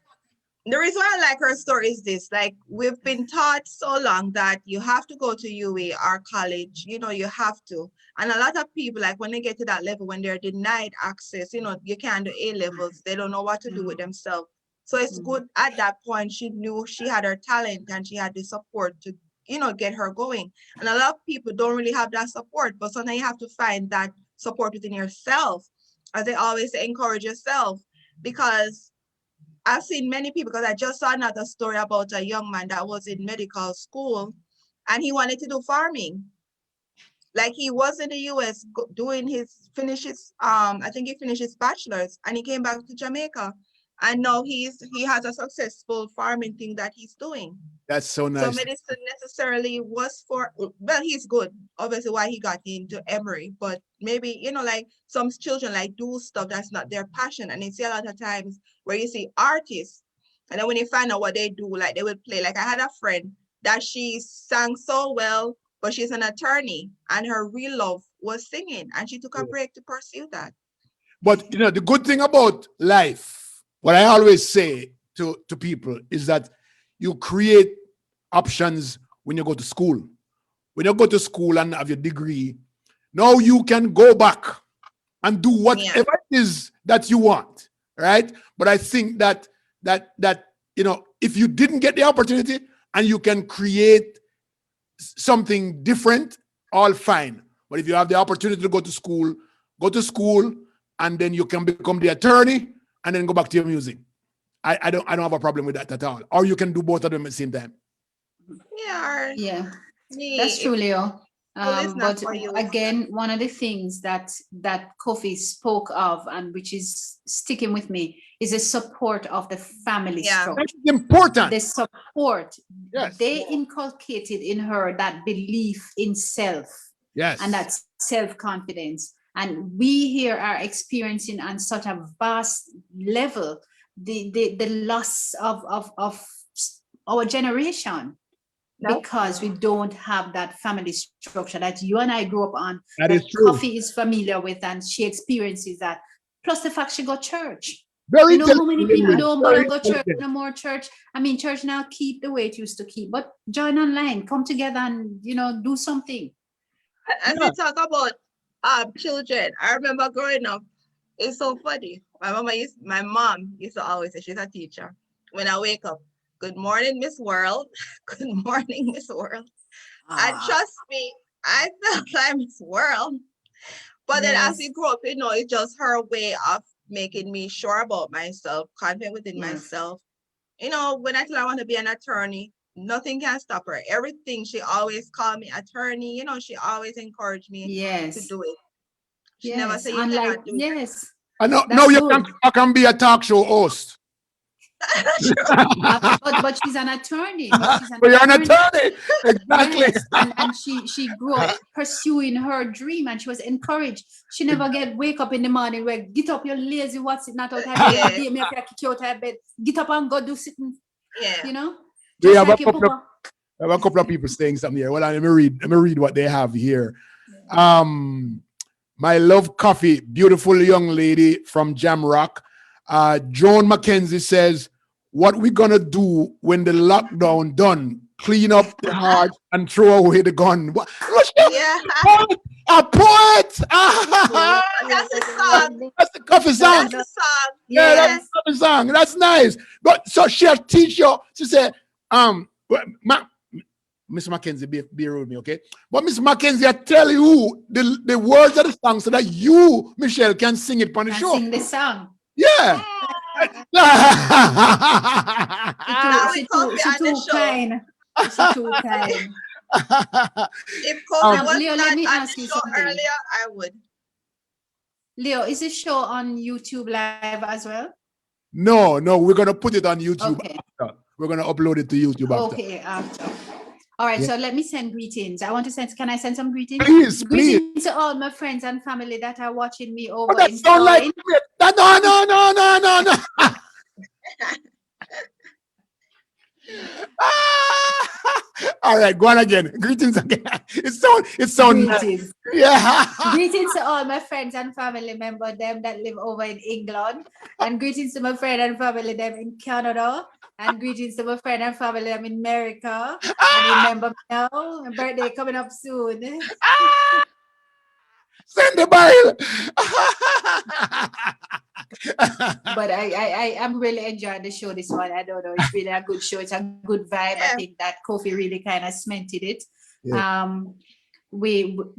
the reason why I like her story is this: like, we've been taught so long that you have to go to UA or college, you have to. And a lot of people, like, when they get to that level, when they're denied access, you can't do A levels, they don't know what to do with themselves. So it's good at that point. She knew she had her talent and she had the support to, get her going. And a lot of people don't really have that support, but sometimes you have to find that support within yourself. As they always say, encourage yourself, because I've seen many people, because I just saw another story about a young man that was in medical school and he wanted to do farming. Like, he was in the US doing I think he finished his bachelor's and he came back to Jamaica. And now he has a successful farming thing that he's doing. That's so So nice. medicine necessarily was well, he's good, obviously, why he got into Emory, but maybe, like, some children like do stuff that's not their passion. And you see a lot of times where you see artists, and then when you find out what they do, like, they would play. Like, I had a friend that she sang so well, but she's an attorney and her real love was singing, and she took a break to pursue that. But the good thing about life, what I always say to people is that you create options when you go to school. When you go to school and have your degree, now you can go back and do whatever it is that you want, right? But I think that if you didn't get the opportunity and you can create something different, all fine. But if you have the opportunity to go to school, and then you can become the attorney and then go back to your music. I don't have a problem with that at all. Or you can do both of them at the same time. Yeah, that's true, Leo. But again, one of the things that Koffee spoke of, and which is sticking with me, is the support of the family structure. That's important. The support. Yes. They inculcated in her that belief in self. Yes. And that self-confidence. And we here are experiencing on such a vast level the loss of our generation, because we don't have that family structure that you and I grew up on, that is true. Koffee is familiar with, and she experiences that. Plus the fact she got church. Very how many people don't bother go church, no more church. I mean, church now keep the way it used to keep, but join online, come together and, do something. As we talk about children, I remember growing up, it's so funny. My mom used to always say, she's a teacher. When I wake up, "Good morning, Miss World." "Good morning, Miss World." And trust me, I felt like Miss World. But then as we grow up, it's just her way of making me sure about myself, confident within myself. When I tell her I want to be an attorney, nothing can stop her. Everything, she always called me attorney. She always encouraged me to do it. She never said you cannot do it. I know. No, you can be a talk show host. but she's an attorney. You're an attorney. Exactly. Yes. And she grew up pursuing her dream, and she was encouraged. She never wake up in the morning where, "Get up, you're lazy, what's it not out of bed? Me up, kick you out of bed. Get up and go do something." We have a couple of people saying something here. Well, let me read what they have here. My love, Koffee, beautiful young lady from Jamrock. Joan Mackenzie says, what we gonna do when the lockdown done? Clean up the heart and throw away the gun. Look, Yeah. a poet. That's a song. That's the Koffee song. That's a song. Yeah, Yes. that's the Koffee song. That's nice. But so she'll teach you. She said, Miss Mackenzie, be with me, okay? But Miss Mackenzie, I tell you the words of the song so that you, Michelle, can sing it on the show. Sing the song. Yeah. She too kind. She too kind. If Koffee was Leo, not let me on ask the you show something. earlier, I would. Leo, is this show on YouTube Live as well? No, we're gonna put it on YouTube. Okay. After. We're gonna upload it to YouTube after. Okay, after. All right, Yeah. so let me send greetings. Can I send some greetings? Please. Greetings to all my friends and family that are watching me over Oh, that in sound like Sterling. no. All right, go on again. Greetings again. It sound Greetings. yeah. Greetings to all my friends and family members, them that live over in England. And greetings to my friend and family, them in Canada. And greetings to my friend and family, them in America. And remember now, my birthday coming up soon. Send the barrel. But I am really enjoying the show this one. I don't know, it's really a good show. It's a good vibe. I think that Koffee really kind of cemented it. Yeah.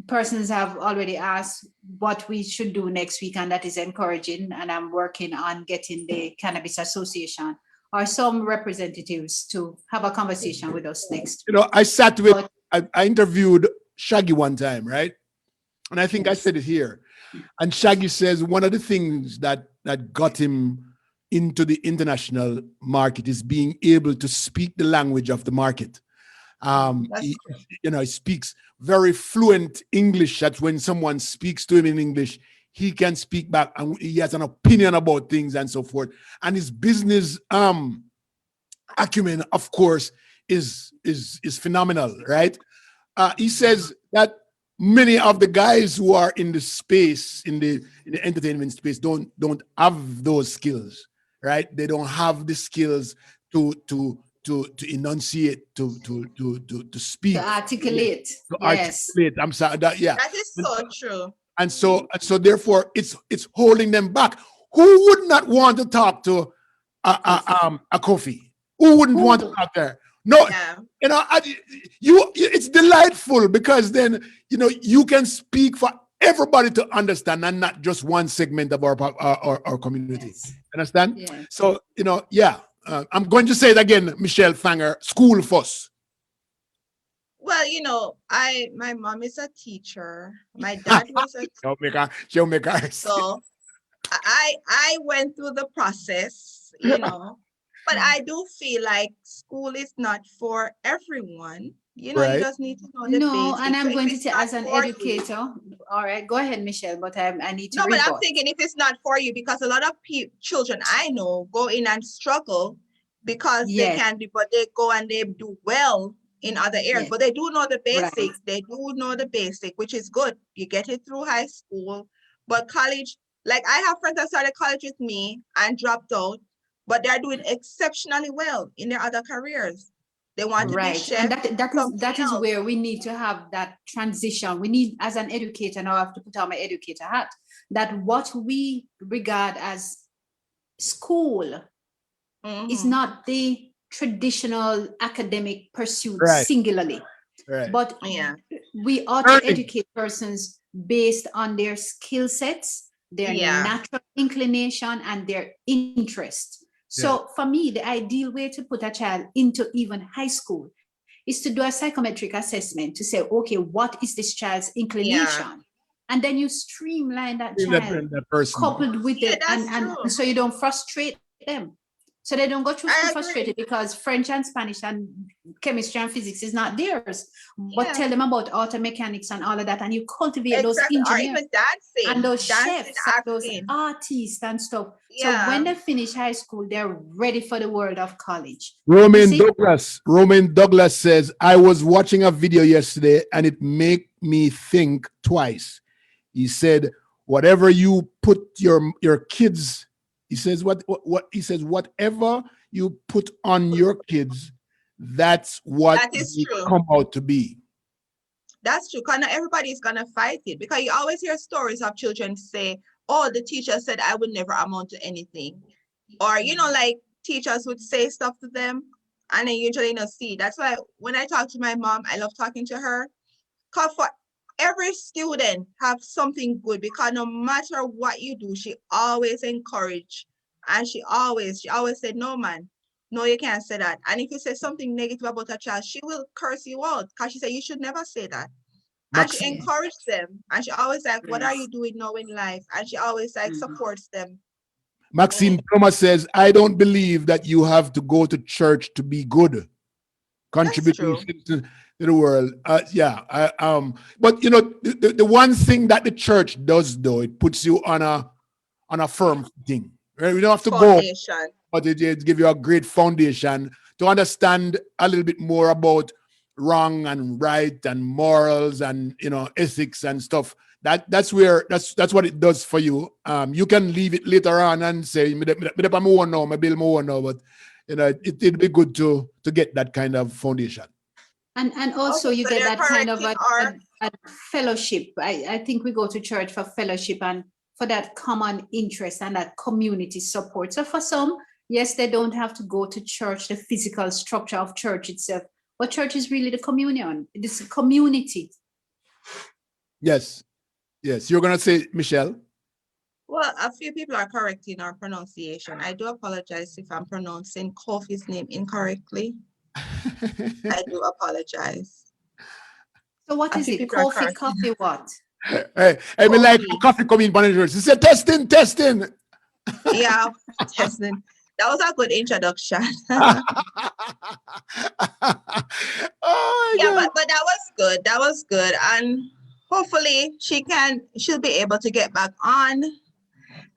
Persons have already asked what we should do next week, and that is encouraging. And I'm working on getting the Cannabis Association or some representatives to have a conversation with us next. I interviewed Shaggy one time, right? And I think I said it here. And Shaggy says one of the things that got him into the international market is being able to speak the language of the market. He speaks very fluent English. That when someone speaks to him in English, he can speak back and he has an opinion about things and so forth. And his business acumen, of course, is phenomenal, right? He says that many of the guys who are in the space, in the entertainment space, don't have those skills, right? They don't have the skills to enunciate, to speak, to articulate. Articulate. I'm sorry. That is so true. And so therefore, it's holding them back. Who would not want to talk to a Koffee? Who wouldn't want to talk there? No, it's delightful because then you can speak for everybody to understand and not just one segment of our community. Yes. Understand? Yes. So I'm going to say it again, Michelle Fanger. School first. Well, my mom is a teacher. My dad was a She'll make her. So I went through the process, But I do feel like school is not for everyone. Right. You just need to know the basics. And I'm So going if to it's say not as an for you- educator. All right, go ahead, Michelle, but I need to No, but I'm rebut. thinking if it's not for you, because a lot of children I know go in and struggle because they Yes. can be, but they go and they do well in other areas. Yes. But they do know the Right. basics. They do know the basic, which is good. You get it through high school. But college, like I have friends that started college with me and dropped out, but they're doing exceptionally well in their other careers. They want to be Right, chef. and that something is else. where we need to have that transition. We need, as an educator, now I have to put on my educator hat, that what we regard as school is Mhm. not the traditional academic pursuit Right. singularly, Right. but Yeah. we ought to Learning. educate persons based on their skill sets, their Yeah. natural inclination, and their interest. So for me, the ideal way to put a child into even high school is to do a psychometric assessment to say, okay, what is this child's inclination? And then you streamline that child That person. coupled with Yeah, it, that's and true. so you don't frustrate them. So they don't go through I school agree. frustrated because French and Spanish and chemistry and physics is not theirs. But Yeah. tell them about auto mechanics and all of that, and you cultivate those Exactly. Or engineers even dancing. and those dancing, chefs and those acting. artists and stuff. Yeah. So when they finish high school, they're ready for the world of college. Roman see? Douglas says, I was watching a video yesterday and it made me think twice. He said, whatever you put your kids He says what he says, whatever you put on your kids, that's what That is they true. come out to be. That's true. Because not everybody is gonna fight it, because you always hear stories of children say, "Oh, the teacher said I would never amount to anything," or like teachers would say stuff to them, and then usually see. That's why when I talk to my mom, I love talking to her. Cause for every student have something good, because no matter what you do, she always encourage, and she always said, "No, man, no, you can't say that." And if you say something negative about a child, she will curse you out, because she said you should never say that. And she Maxine, encouraged them, and she always like, "What are Yes. you doing now in life?" And she always like supports them. Maxine Thomas says, I don't believe that you have to go to church to be good, contributing true. to the world. But the one thing that the church does, though, it puts you on a firm thing. Right? We don't have to go, Foundation. but it gives you a great foundation to understand a little bit more about wrong and right and morals and ethics and stuff. That's what it does for you. You can leave it later on and say, "Me more now, my bill more now," but it'd be good to get that kind of foundation. And also Okay, you so get they're that kind of correcting a fellowship. I think we go to church for fellowship and for that common interest and that community support. So for some, yes, they don't have to go to church, the physical structure of church itself, but church is really the communion. It's a community. Yes. You're gonna say, Michelle? Well, a few people are correcting our pronunciation. I do apologize if I'm pronouncing Koffee's name incorrectly. I do apologize. So what A is few it? people are Coffee, correcting. coffee, what? Hey, me like Koffee. coffee coming in Spanish. She said, testing. Yeah, testing. That was a good introduction. Oh my Yeah, God. but that was good. That was good. And hopefully she'll be able to get back on.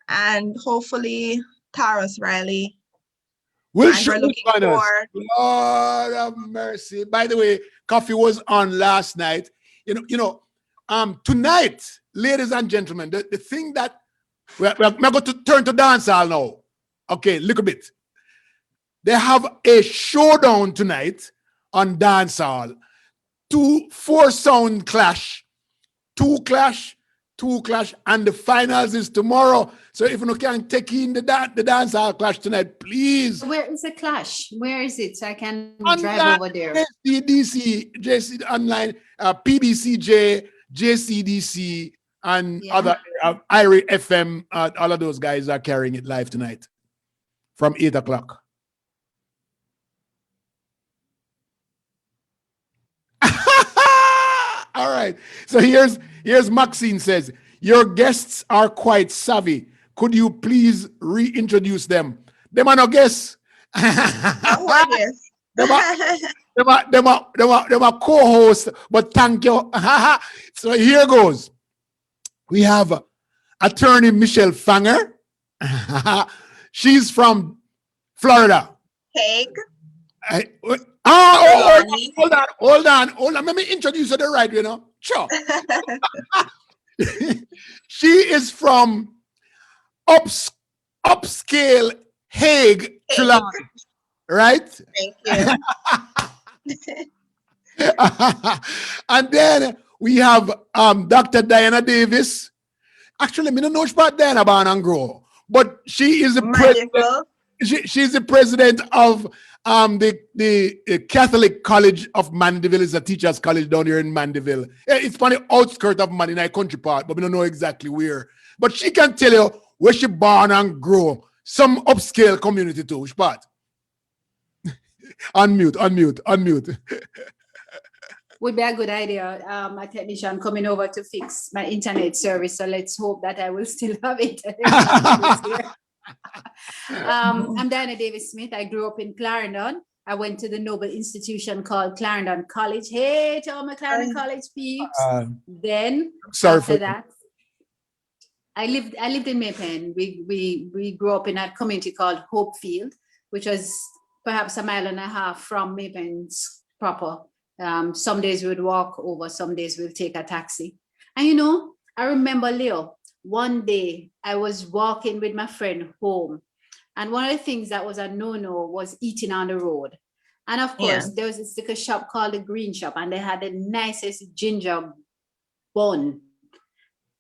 And hopefully Taurus Riley. We'll And show we're looking on us. for Lord of mercy. By the way, Coffee was on last night. Tonight, ladies and gentlemen, the thing that we're going to turn to dancehall now. Okay, look a bit. They have a showdown tonight on dancehall. 4 sound clash. 2 clash, and the finals is tomorrow. So if you can take in the dancehall clash tonight, please. Where is the clash? Where is it? So I can drive Online, over there. JCDC, online, PBCJ, JCDC, and other IRI FM. All of those guys are carrying it live tonight from 8 o'clock. All right. So here's Maxine says, your guests are quite savvy. Could you please reintroduce them? Them are no guests. oh, yes. Them are co-hosts, but thank you. So here goes. We have attorney Michelle Fanger. She's from Florida. Hague. Hold on. Let me introduce her the right, Sure. She is from upscale Hague, Trelawney, right? Thank you. And then we have Dr. Diana Davis. Actually, I don't know about Diana Barn and Grow, but she is the president. She's the president of the Catholic College of Mandeville. Is a teachers' college down here in Mandeville. It's on the outskirts of Mandeville, country part, but we don't know exactly where. But she can tell you where she born and grow. Some upscale community too. Which part? Unmute. Would be a good idea. A technician coming over to fix my internet service. So let's hope that I will still have internet. I'm Diana Davis Smith. I grew up in Clarendon. I went to the noble institution called Clarendon College. Hey, to all my Clarendon College peeps. Then after that, I lived in Maypen. We grew up in a community called Hopefield, which was perhaps a mile and a half from Maypen's proper. Some days we would walk over, some days we'll take a taxi. And I remember Leo, one day I was walking with my friend home, and one of the things that was a no-no was eating on the road. And of course, Yeah. there was this little shop called the Green Shop, and they had the nicest ginger bun,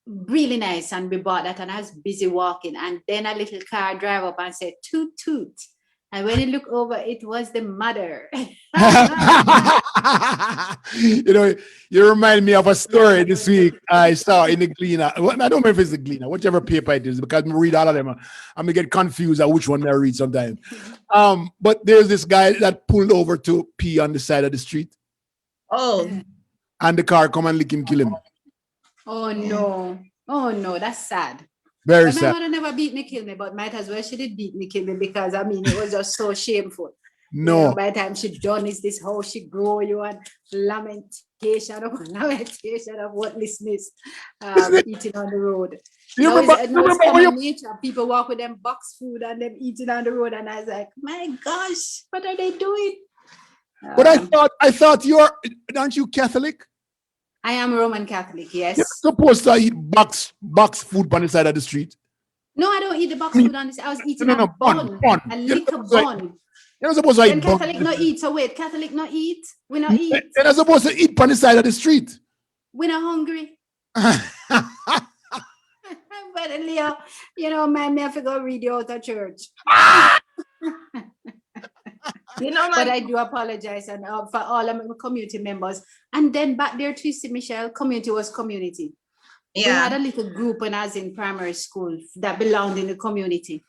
really nice. And we bought that, and I was busy walking, and then a little car drive up and said toot toot, and when you look over, it was the mother. You know, you remind me of a story this week I saw in the Gleaner. Well, I don't know if it's the Gleaner, whichever paper it is, because I read all of them. I'm gonna get confused at which one I read sometimes. But there's this guy that pulled over to pee on the side of the street, Oh, and the car come and lick him, kill him. Oh no, that's sad. Very But my sad. mother never beat me, kill me, but might as well she did beat me, kill me, because I mean it was just so shameful. You know, No, by the time she done is this how she grow you, and lamentation of worthlessness, eating on the road. you Now remember, it's you remember when common you, nature. People walk with them box food and them eating on the road, and I was like, my gosh, what are they doing? but I thought aren't you Catholic? I am Roman Catholic, yes. You're supposed to eat box food on the side of the street. No, I don't eat the box food on this. I was eating No, a bun. a You're little not supposed to- bun. You're not supposed to Then eat bun. Catholic not eat. So wait, Catholic not eat. We not eat. You're not supposed to eat on the side of the street. We not hungry. But Leo, you know, man, me have to go read you out of church. you know, But my, I do apologize, and for all of my community members. And then back there, Twisty Michelle, community was community. We had yeah, a little group when I was in primary school that belonged in the community.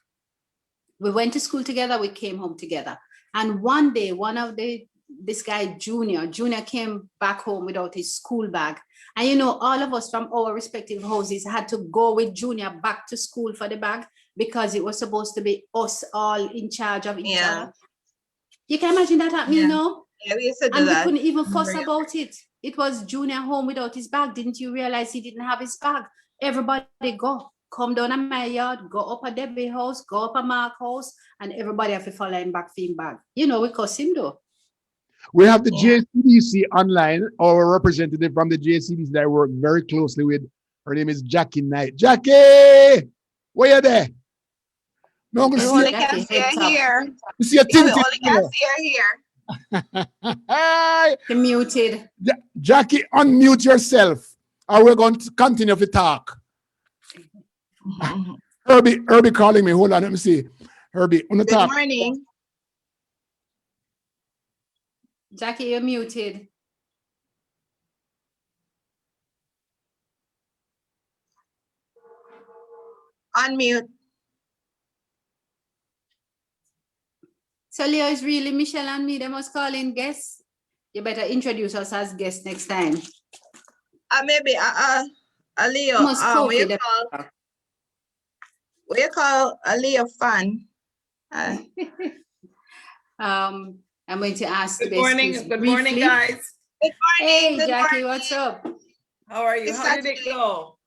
We went to school together, we came home together. And one day, this guy, Junior came back home without his school bag. And you know, all of us from our respective houses had to go with Junior back to school for the bag, because it was supposed to be us all in charge of each Yeah. other. You can imagine that happening, Yeah. you know? yeah, we used to do And we that. couldn't even fuss Remember, about it. It was Junior home without his bag. Didn't you realize he didn't have his bag? Everybody come down at my yard, go up at Debbie house, go up at Mark house, and everybody have to follow him back for him bag. You know, we cuss him though. We have the Yeah. JCDC online, our representative from the JCDC that I work very closely with. Her name is Jackie Knight. Jackie, where you there? No, I'm We gonna only see, Jackie, can see her heads up. here. you see a Yeah, we thing. only can see her here. Hi, He muted. Jackie, unmute yourself, or we're going to continue to talk. Herbie calling me. Hold on, let me see. Herbie, on the Good talk. morning. Jackie, you're muted. Unmute. So Leo is really Michelle and me. They must call in guests. You better introduce us as guests next time. Maybe a Leo. Must What you Koffee, call a Leo fan? I'm going to ask the Good best morning. please Good morning, briefly. guys. Hey, Good Jackie, morning. what's up? How are you? It's How did it Saturday. go?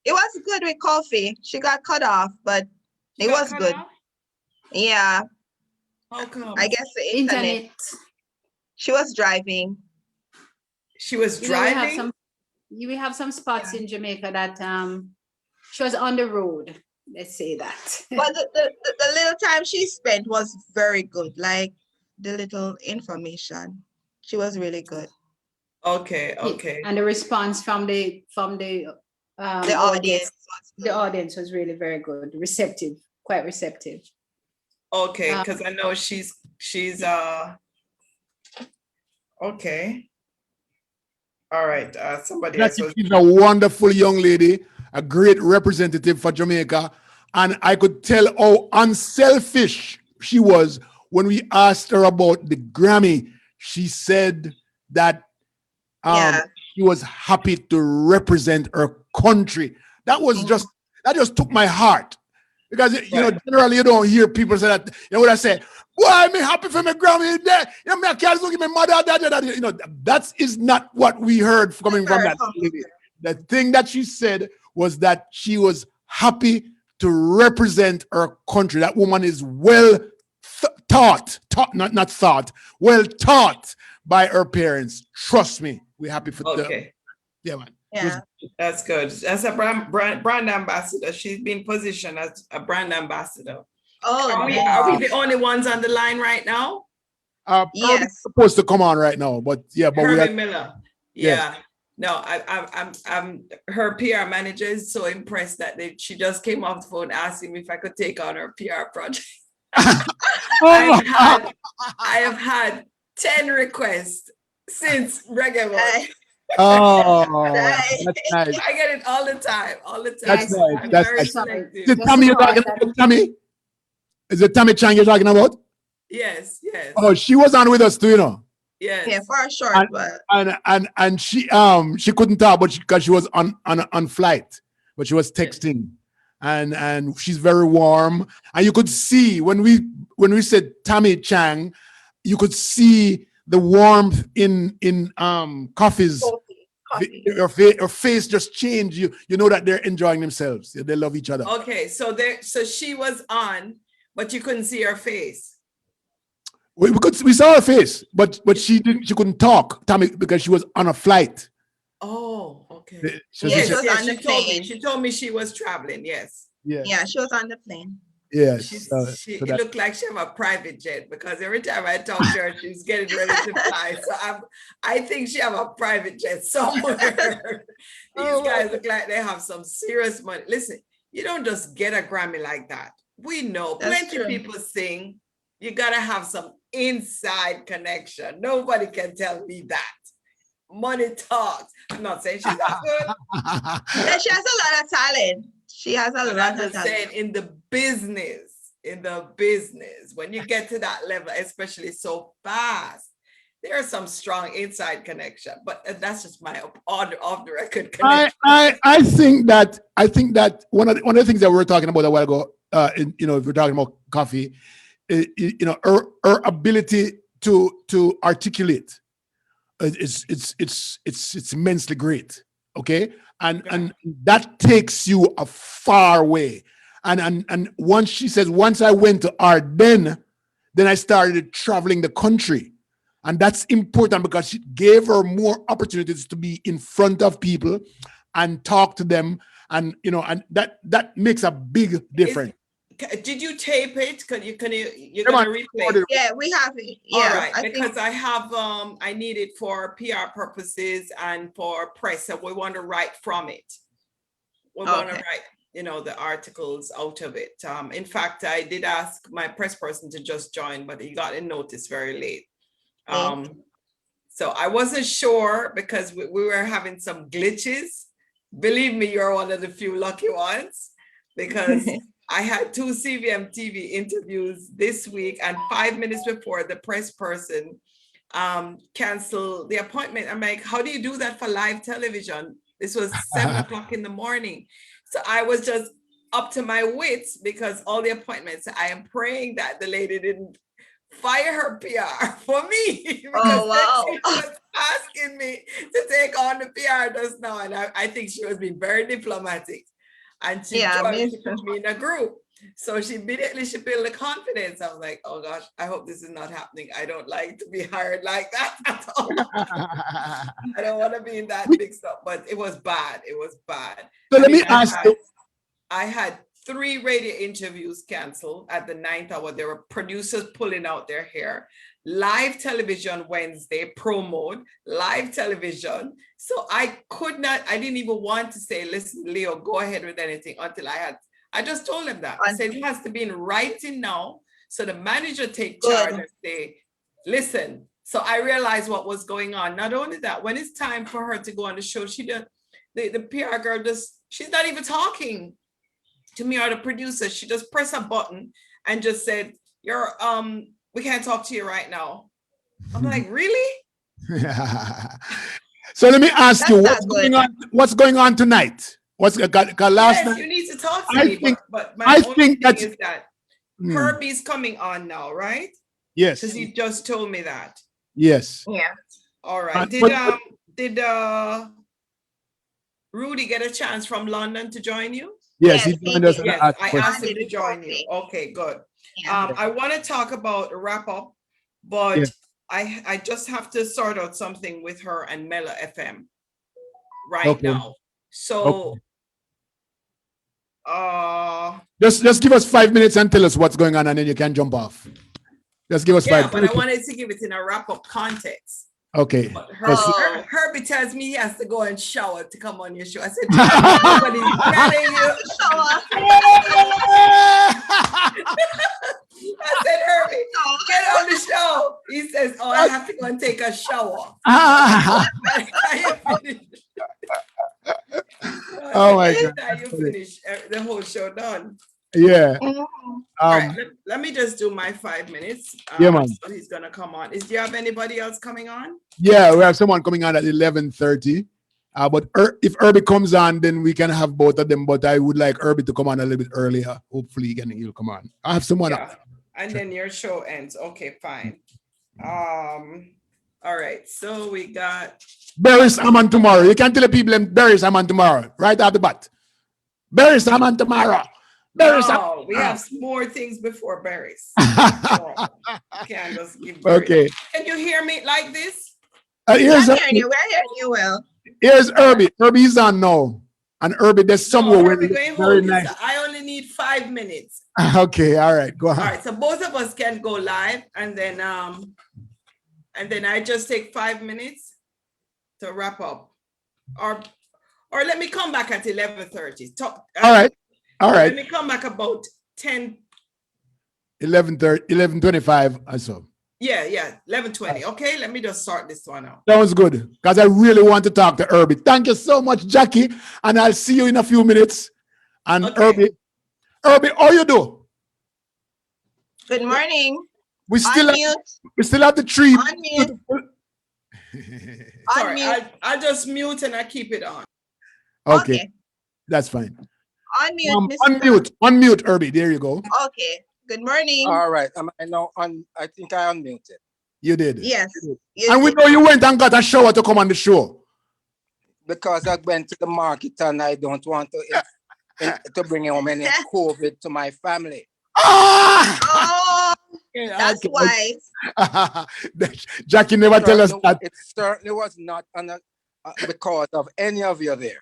It was good with Koffee. She got cut off, but She it got was cut good. off? Yeah, How come? I guess the internet. Internet. She was driving. She was You know, we driving. have some spots in Jamaica that she was on the road. Let's say that. But the little time she spent was very good. Like the little information. She was really good. Okay, okay. And the response from the The our audience guests, was the good. audience was really very good, receptive, quite receptive. Okay, Um, because I know she's okay. All right. Somebody else Jackie was is a wonderful young lady, a great representative for Jamaica. And I could tell how unselfish she was when we asked her about the Grammy. She said that Yeah. she was happy to represent her country. That was just, that just took my heart. Because, you know, Right. generally you don't hear people say that. You know what I say? Why am I happy for my Grammy? You know, my kids look at my mother. You know, that is not what we heard coming from that lady. The thing that she said was that she was happy to represent her country. That woman is well taught, not thought, well taught by her parents. Trust me, we're happy for them. okay. Yeah, man. Yeah. That's good. That's a brand ambassador. She's been positioned as a brand ambassador. Oh, Are we nice. the only ones on the line right now? Probably Yes. supposed to come on right now, but yeah, but we Herbie are. Miller. Yes. Yeah. No, I'm her PR manager is so impressed that she just came off the phone asking me if I could take on her PR project. I have had 10 requests since Reggae Month. Oh, Nice. that's nice. I get it all the time, That's Yes, nice. I'm That's very nice. It's all right. selective. Is it Just Tommy you're support talking that. about? Tommy? Is it Tommy Chang you're talking about? Yes, yes, Oh, she was on with us too, you know. yes. Yeah, for a short, And- but And she couldn't talk, but because she was on flight, but she was texting, and she's very warm, and you could see when we said Tammy Chang, you could see the warmth in Koffee's coffee. her face just changed. You know that they're enjoying themselves. They love each other. Okay, so she was on, but you couldn't see her face. We saw her face, but she couldn't talk, Tammy, because she was on a flight. Oh, okay. So Yeah, she she was on the she told me. plane. She told me she was traveling. Yes. Yeah, she was on the plane. Yes. It looked like she have a private jet because every time I talk to her, she's getting ready to fly. So I think she have a private jet somewhere. These guys look like they have some serious money. Listen, you don't just get a Grammy like that. We know That's plenty true. people sing. You gotta have some inside connection. Nobody can tell me that. Money talks. I'm not saying she's not good. Yeah, she has a lot of talent. She has a But I'm lot of just talent. saying in the business, when you get to that level, especially so fast, there are some strong inside connection. But that's just my off the record connection. I think that one of the things that we were talking about a while ago, if we're talking about Koffee, her ability to articulate, it's immensely great. Okay, and that takes you a far way. And once she says, once I went to Ardennes, then I started traveling the country. And that's important because it gave her more opportunities to be in front of people and talk to them. And and that makes a big difference. Did you tape it? You're Come on, gonna replay? Yeah, we have it. All Yeah, right, I because think I have I need it for PR purposes and for press, and we want to write from it. We want to Okay. write, the articles out of it. In fact, I did ask my press person to just join, but he got a notice very late. So I wasn't sure because we were having some glitches. Believe me, you're one of the few lucky ones because I had 2 CVM TV interviews this week, and 5 minutes before the press person canceled the appointment. I'm like, how do you do that for live television? This was 7 o'clock in the morning. So I was just up to my wits because all the appointments, I am praying that the lady didn't fire her PR for me because wow. then she was asking me to take on the PR just now, and I think she was being very diplomatic, and she put me in a group. So she built the confidence. I was like, oh gosh, I hope this is not happening. I don't like to be hired like that at all. I don't want to be in that mix up, but it was bad. It was bad. So let me ask you. I had 3 radio interviews canceled at the 9th hour. There were producers pulling out their hair. Live television Wednesday, promote, live television. So I didn't even want to say, listen, Leo, go ahead with anything until I just told him that. I said, it has to be in writing now. So the manager take charge and say, listen. So I realized what was going on. Not only that, when it's time for her to go on the show, the PR girl she's not even talking to me or the producer. She just pressed a button and just said, we can't talk to you right now. I'm like, really? So let me ask you, what's going on tonight? Last night, you need to talk to me. But my only thing is that Herbie's coming on now, right? Yes. Because he just told me that. Yes. Yeah. All right. Did Rudy get a chance from London to join you? Yes, he joined us. Yes, I asked him to join you. Okay, good. Yeah. I want to talk about wrap up, but I just have to sort out something with her and Mela FM. right now. So just give us 5 minutes and tell us what's going on, and then you can jump off. Just give us yeah, 5 but I wanted to give it in a wrap-up context. Okay. But Oh. Herbie tells me he has to go and shower to come on your show. I said, nobody's telling you. I said, Herbie, get on the show. He says, oh, I have to go and take a shower. Oh my God. You finish the whole show done. Yeah. All right, let me just do my 5 minutes. Yeah, man. So he's gonna come on. Do you have anybody else coming on? Yeah, we have someone coming on at 11:30. But if Herbie comes on, then we can have both of them. But I would like Herbie to come on a little bit earlier. Hopefully, he'll come on. I have someone. Yeah. And then your show ends. Okay, fine. All right. So we got Barris, I'm on tomorrow. You can tell the people Barris, I'm on tomorrow. Right out the bat. Barris, I'm on tomorrow. Barris, no, we have more things before Barris. Can't just give Barris. Okay. Can you hear me like this? Here's We're hearing you well. Here's Herbie. Herbie's on now. And Herbie, there's somewhere where it's very nice. I only need 5 minutes. Okay, all right, go ahead. All right, so both of us can go live, and then I just take 5 minutes to wrap up, or let me come back at 11:30. All right. Let me come back about 11:25 or so. Yeah, 11:20. Okay, let me just sort this one out. Sounds good, because I really want to talk to Herbie. Thank you so much, Jackie, and I'll see you in a few minutes. And okay. Herbie, how you do? Good morning. We still have the tree. Unmute. Sorry, I'll just mute and I keep it on. Okay. That's fine. Unmute, unmute, Herbie. There you go. Okay. Good morning. All right. I think I unmuted. You did. Yes. And we know you went and got a shower to come on the show. Because I went to the market and I don't want to bring home any COVID to my family. Oh, that's wise. Jackie never tell us that. It certainly was not because of any of you there.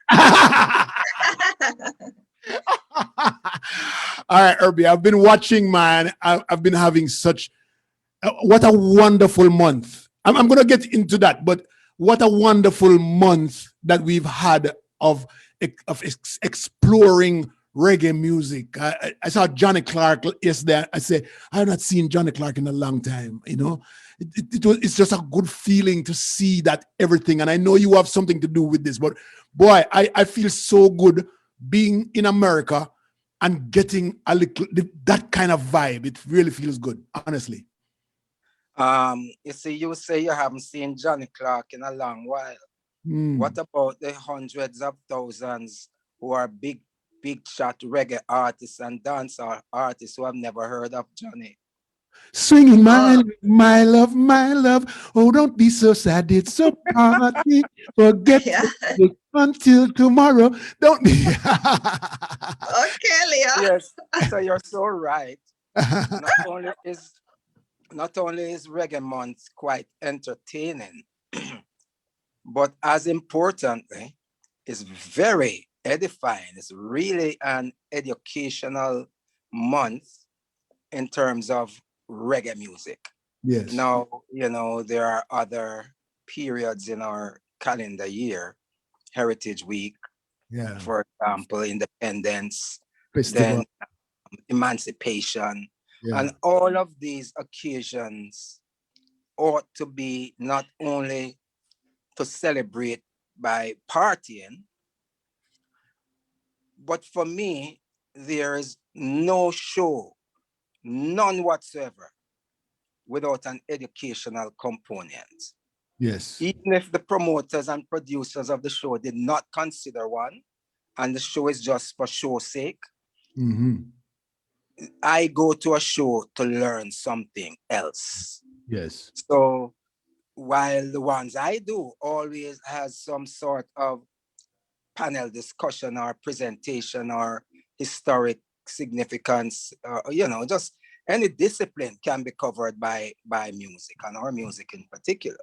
All right, Herbie, I've been watching, man. I've been having such what a wonderful month. I'm going to get into that, but what a wonderful month that we've had of exploring reggae music. I saw Johnny Clark yesterday. I said, I have not seen Johnny Clark in a long time. You know, it's just a good feeling to see that everything. And I know you have something to do with this, but boy, I feel so good being in America and getting that kind of vibe. It really feels good, honestly. You see, you say you haven't seen Johnny Clark in a long while. What about the hundreds of thousands who are big shot reggae artists and dancehall artists who have never heard of Johnny? Swinging my love. Oh, don't be so sad. It's a party. Forget it until tomorrow. Don't be. Okay, Leah. Yes, so you're so right. Not only is Reggae Month quite entertaining, but as importantly, it's very edifying. It's really an educational month in terms of reggae music. Yes. Now, there are other periods in our calendar year, Heritage Week, for example, Independence, Festival. then Emancipation, and all of these occasions ought to be not only to celebrate by partying, but for me, there is no show, none whatsoever, without an educational component. Yes. Even if the promoters and producers of the show did not consider one, and the show is just for show's sake, I go to a show to learn something else. Yes. So while the ones I do always has some sort of panel discussion or presentation or historic significance, just any discipline can be covered by music, and our music in particular.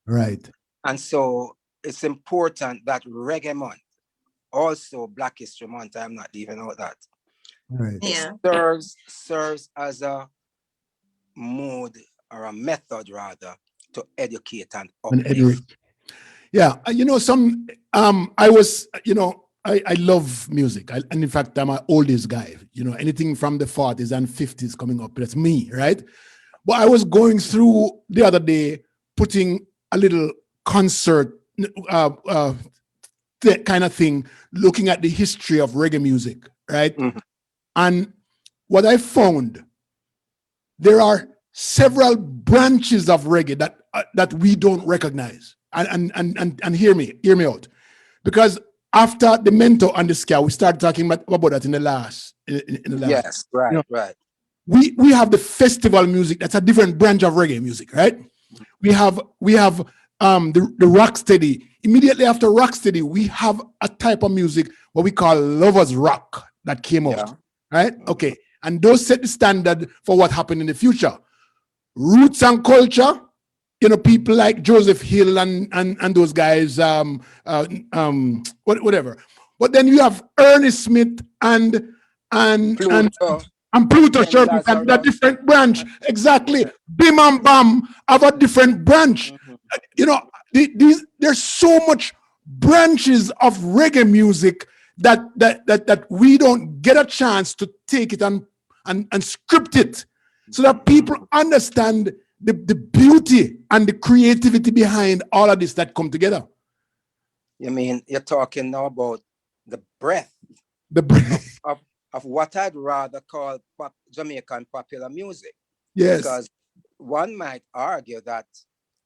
Right. And so it's important that Reggae Month, also Black History Month, I'm not leaving out that, Right. Yeah. serves as a mode or a method rather to educate and And uplift. yeah, you know, I was, you know, I love music. And in fact, I'm an oldies guy, you know, anything from the 40s and 50s coming up, that's me, right? But I was going through the other day, putting a little concert kind of thing, looking at the history of reggae music, right? Mhm. And what I found, there are several branches of reggae that we don't recognize. And hear me out, because after the Mentor and the Scale, we started talking about that in the last. Yes, right, you know, right. we have the festival music. That's a different branch of reggae music, right? We have the rocksteady. Immediately after rocksteady, we have a type of music what we call lovers rock that came out, Yeah. right? Okay, and those set the standard for what happened in the future. Roots and culture, you know, people like Joseph Hill and those guys, whatever. But then you have Ernest Smith and Pluto, Pluto Ken Church, and that Lazarus. different branch. Exactly. Yeah. Bim and Bam have a different branch. You know, there's so much branches of reggae music that we don't get a chance to take it and script it so that people understand the beauty and the creativity behind all of this that come together. You mean you're talking now about the breadth The of what I'd rather call Jamaican popular music. yes, Because one might argue that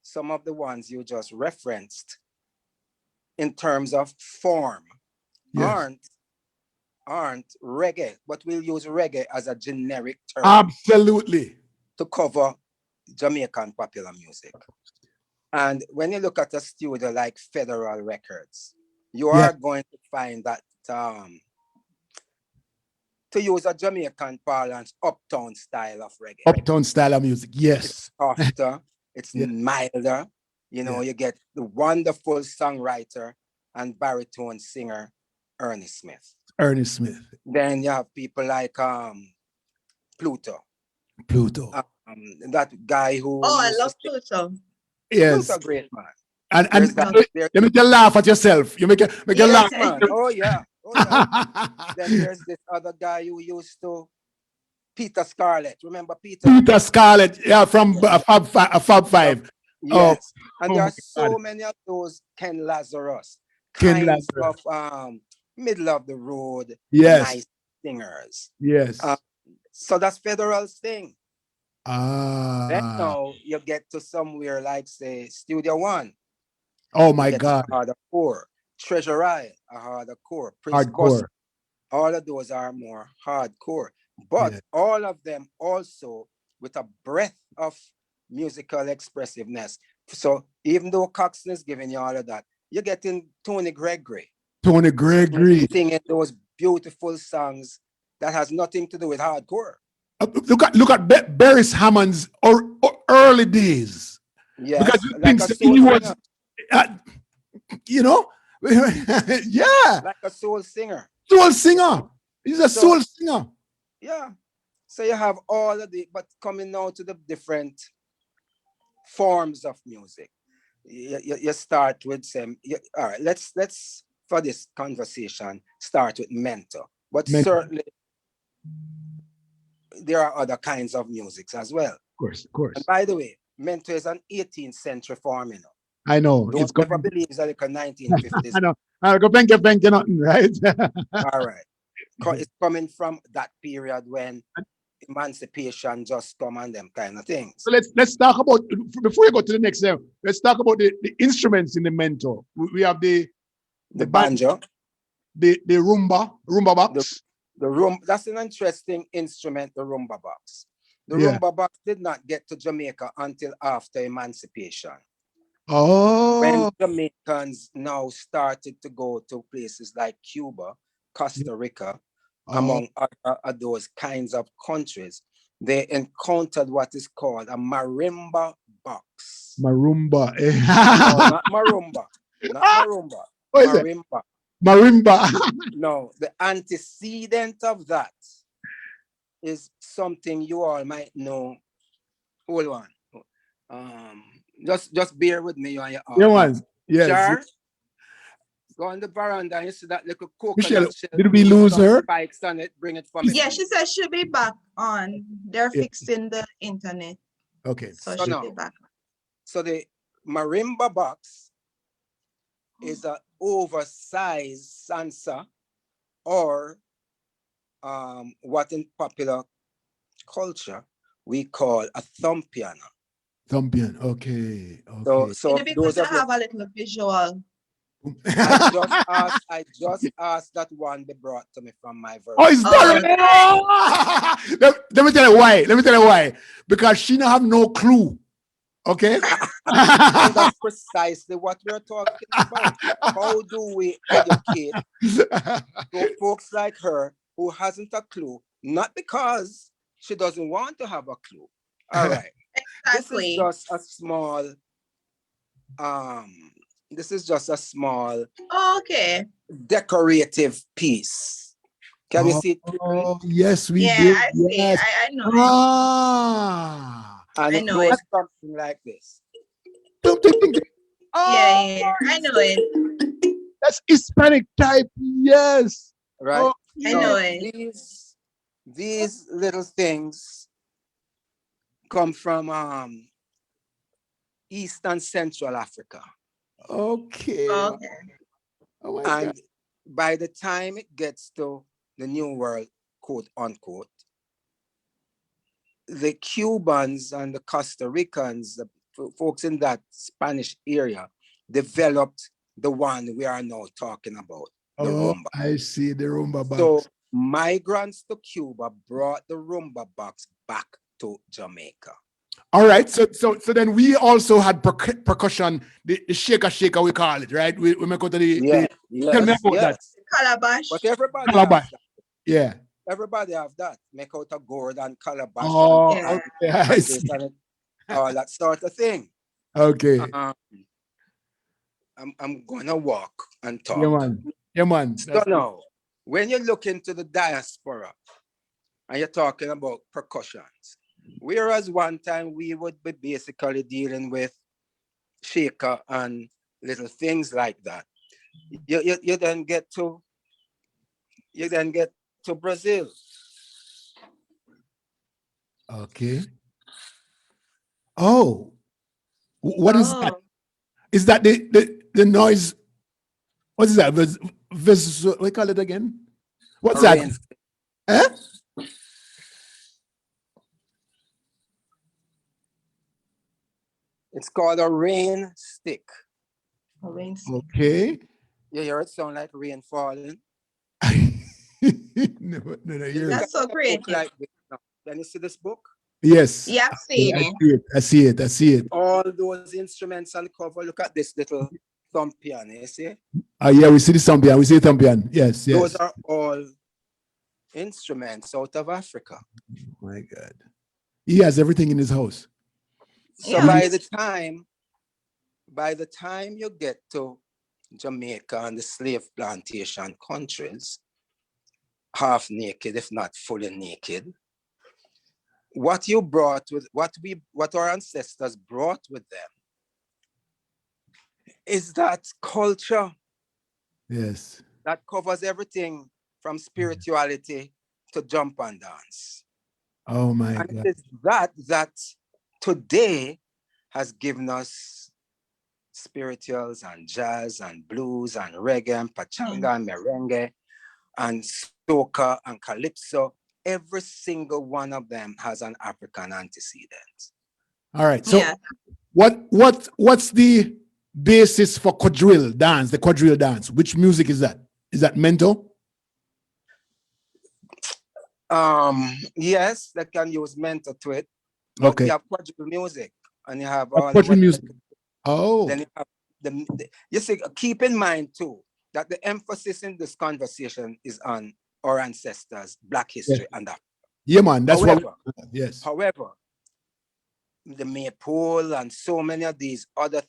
some of the ones you just referenced in terms of form yes, aren't reggae, but we'll use reggae as a generic term absolutely. to cover Jamaican popular music. And when you look at a studio like Federal Records, you are going to find that, to use a Jamaican parlance, uptown style of reggae. Uptown style of music, yes. It's softer, it's Yeah. milder. You know, you get the wonderful songwriter and baritone singer, Ernest Smith. Ernest Smith. Then you have people like Pluto. That guy who Oh, I used to love sing. Pluto. Yes. Pluto, great man. And There's you make you laugh at yourself. You make you laugh. Yes. man. Oh yeah. Oh, yeah. Then there's this other guy who used to, Peter Scarlett. Remember Peter? Peter Scarlett, yeah, from Fab Five. Yes. And there my are so God. many of those Ken Lazarus Ken kinds Lazarus. of middle of the road, Yes. nice singers. Yes. So that's Federal's thing. Then Ah. now you get to somewhere like, say, Studio One. Oh my You get to God. hardcore. Treasure Isle, a hardcore. Prince Buster, Hardcore. all of those are more hardcore. But Yeah. all of them also with a breadth of musical expressiveness. So even though Coxsone is giving you all of that, you're getting Tony Gregory. Tony Gregory. Singing those beautiful songs that has nothing to do with hardcore. Look at Beres Hammond's or early days. Yes, Because you like think a soul he was, singer. you know, yeah, Like a soul singer. soul singer. He's a soul singer. Yeah. So you have all of the, but coming now to the different forms of music. You start with some, all right, let's for this conversation, start with Mentor. But certainly there are other kinds of musics as well. Of course. And by the way, Mentor is an 18th century form, you know. I know. Don't ever believe it's like a 1950s. I know. I go thank you, nothing, right? All right. It's coming from that period when emancipation just come and them kind of things. So let's talk about, before you go to the next level, let's talk about the instruments in the Mentor. We have the banjo, the rumba box. The room, that's an interesting instrument, the rumba box. The rumba box did not get to Jamaica until after emancipation. Oh. When Jamaicans now started to go to places like Cuba, Costa Rica, among other those kinds of countries, they encountered what is called a marimba box. Marimba. No, not marimba. not marumba, What is it? marimba. Marimba. No, the antecedent of that is something you all might know. Hold on. Just bear with me. You and your Yeah, man. Yes. Jar, go on the veranda and you see that little Michelle, coconut shell. did we with lose some her? spikes on it. Bring it for me. Yeah, she said she'll be back on. They're Yeah. fixing the internet, Okay. so So she'll now, be back. so the marimba box is an oversized salsa, or what in popular culture we call a thumb piano. Thumpian. Okay. So, Okay. so It'll be those good of to you, have a little visual. I just asked that one be brought to me from my verse. Oh, it's Oh, Barry. Let me tell you why. Let me tell you why. Because she don't have no clue. Okay. And that's precisely what we're talking about. How do we educate so folks like her who hasn't a clue, not because she doesn't want to have a clue. All right. exactly. This is just a small Okay. decorative piece. Can you see it clearly? Oh, yes, we Yeah, did. I see. Yes. I know it. Ah. And I it know goes it. something like this. Ding, ding, ding, ding. Oh, Yeah, I know it. that's Hispanic type. Yes. Right? I So know it. these little things come from East and Central Africa. Okay. Okay. Oh my God. And by the time it gets to the New World, quote unquote, the Cubans and the Costa Ricans, the folks in that Spanish area, developed the one we are now talking about, the rumba. I see the rumba box. So migrants to Cuba brought the rumba box back to Jamaica. All right. So then we also had percussion, the shaker we call it, right? We make out the tell me about that. Calabash. But everybody Calabash. has that. Yeah. Everybody have that. Make out a gourd and calabash Oh, Yeah. okay. I see. and all that sort of thing. Okay. I'm gonna walk and talk. Yeah, man. Yeah, man. So now, when you look into the diaspora and you're talking about percussions, whereas one time we would be basically dealing with shaker and little things like that, you then get to Brazil. Okay. Oh, what is that? Oh. Is that the noise? What is that? What do you call it again? What's that? Rain. Eh? It's called a rain stick. Okay. You hear it sound like rain falling? No, You That's so creative. like this. Can you see this book? yes. Yeah, I've seen it. I see it. I see it. All those instruments on the cover. Look at this little thumb piano, you see? Yeah, we see the thumpian. We see the thumpian. Yes, yes. Those are all instruments out of Africa. Oh my God. He has everything in his house. So Yeah. by the time you get to Jamaica and the slave plantation countries, half naked, if not fully naked, what you brought with what our ancestors brought with them is that culture. Yes. That covers everything from spirituality to jump and dance. Oh my And God. it is that today has given us spirituals and jazz and blues and reggae and pachanga and merengue and soca and calypso. Every single one of them has an African antecedent. All right. So Yeah. what's the basis for quadrille dance, the quadrille dance? Which music is that? Is that mento? Yes, they can use mento to it. But Okay. you have quadrille music and you have Oh, all quadrille the music. Oh. Then you have you see, keep in mind too that the emphasis in this conversation is on our ancestors, Black history, and that. Yeah, man. That's However, yes. However, the maypole and so many of these other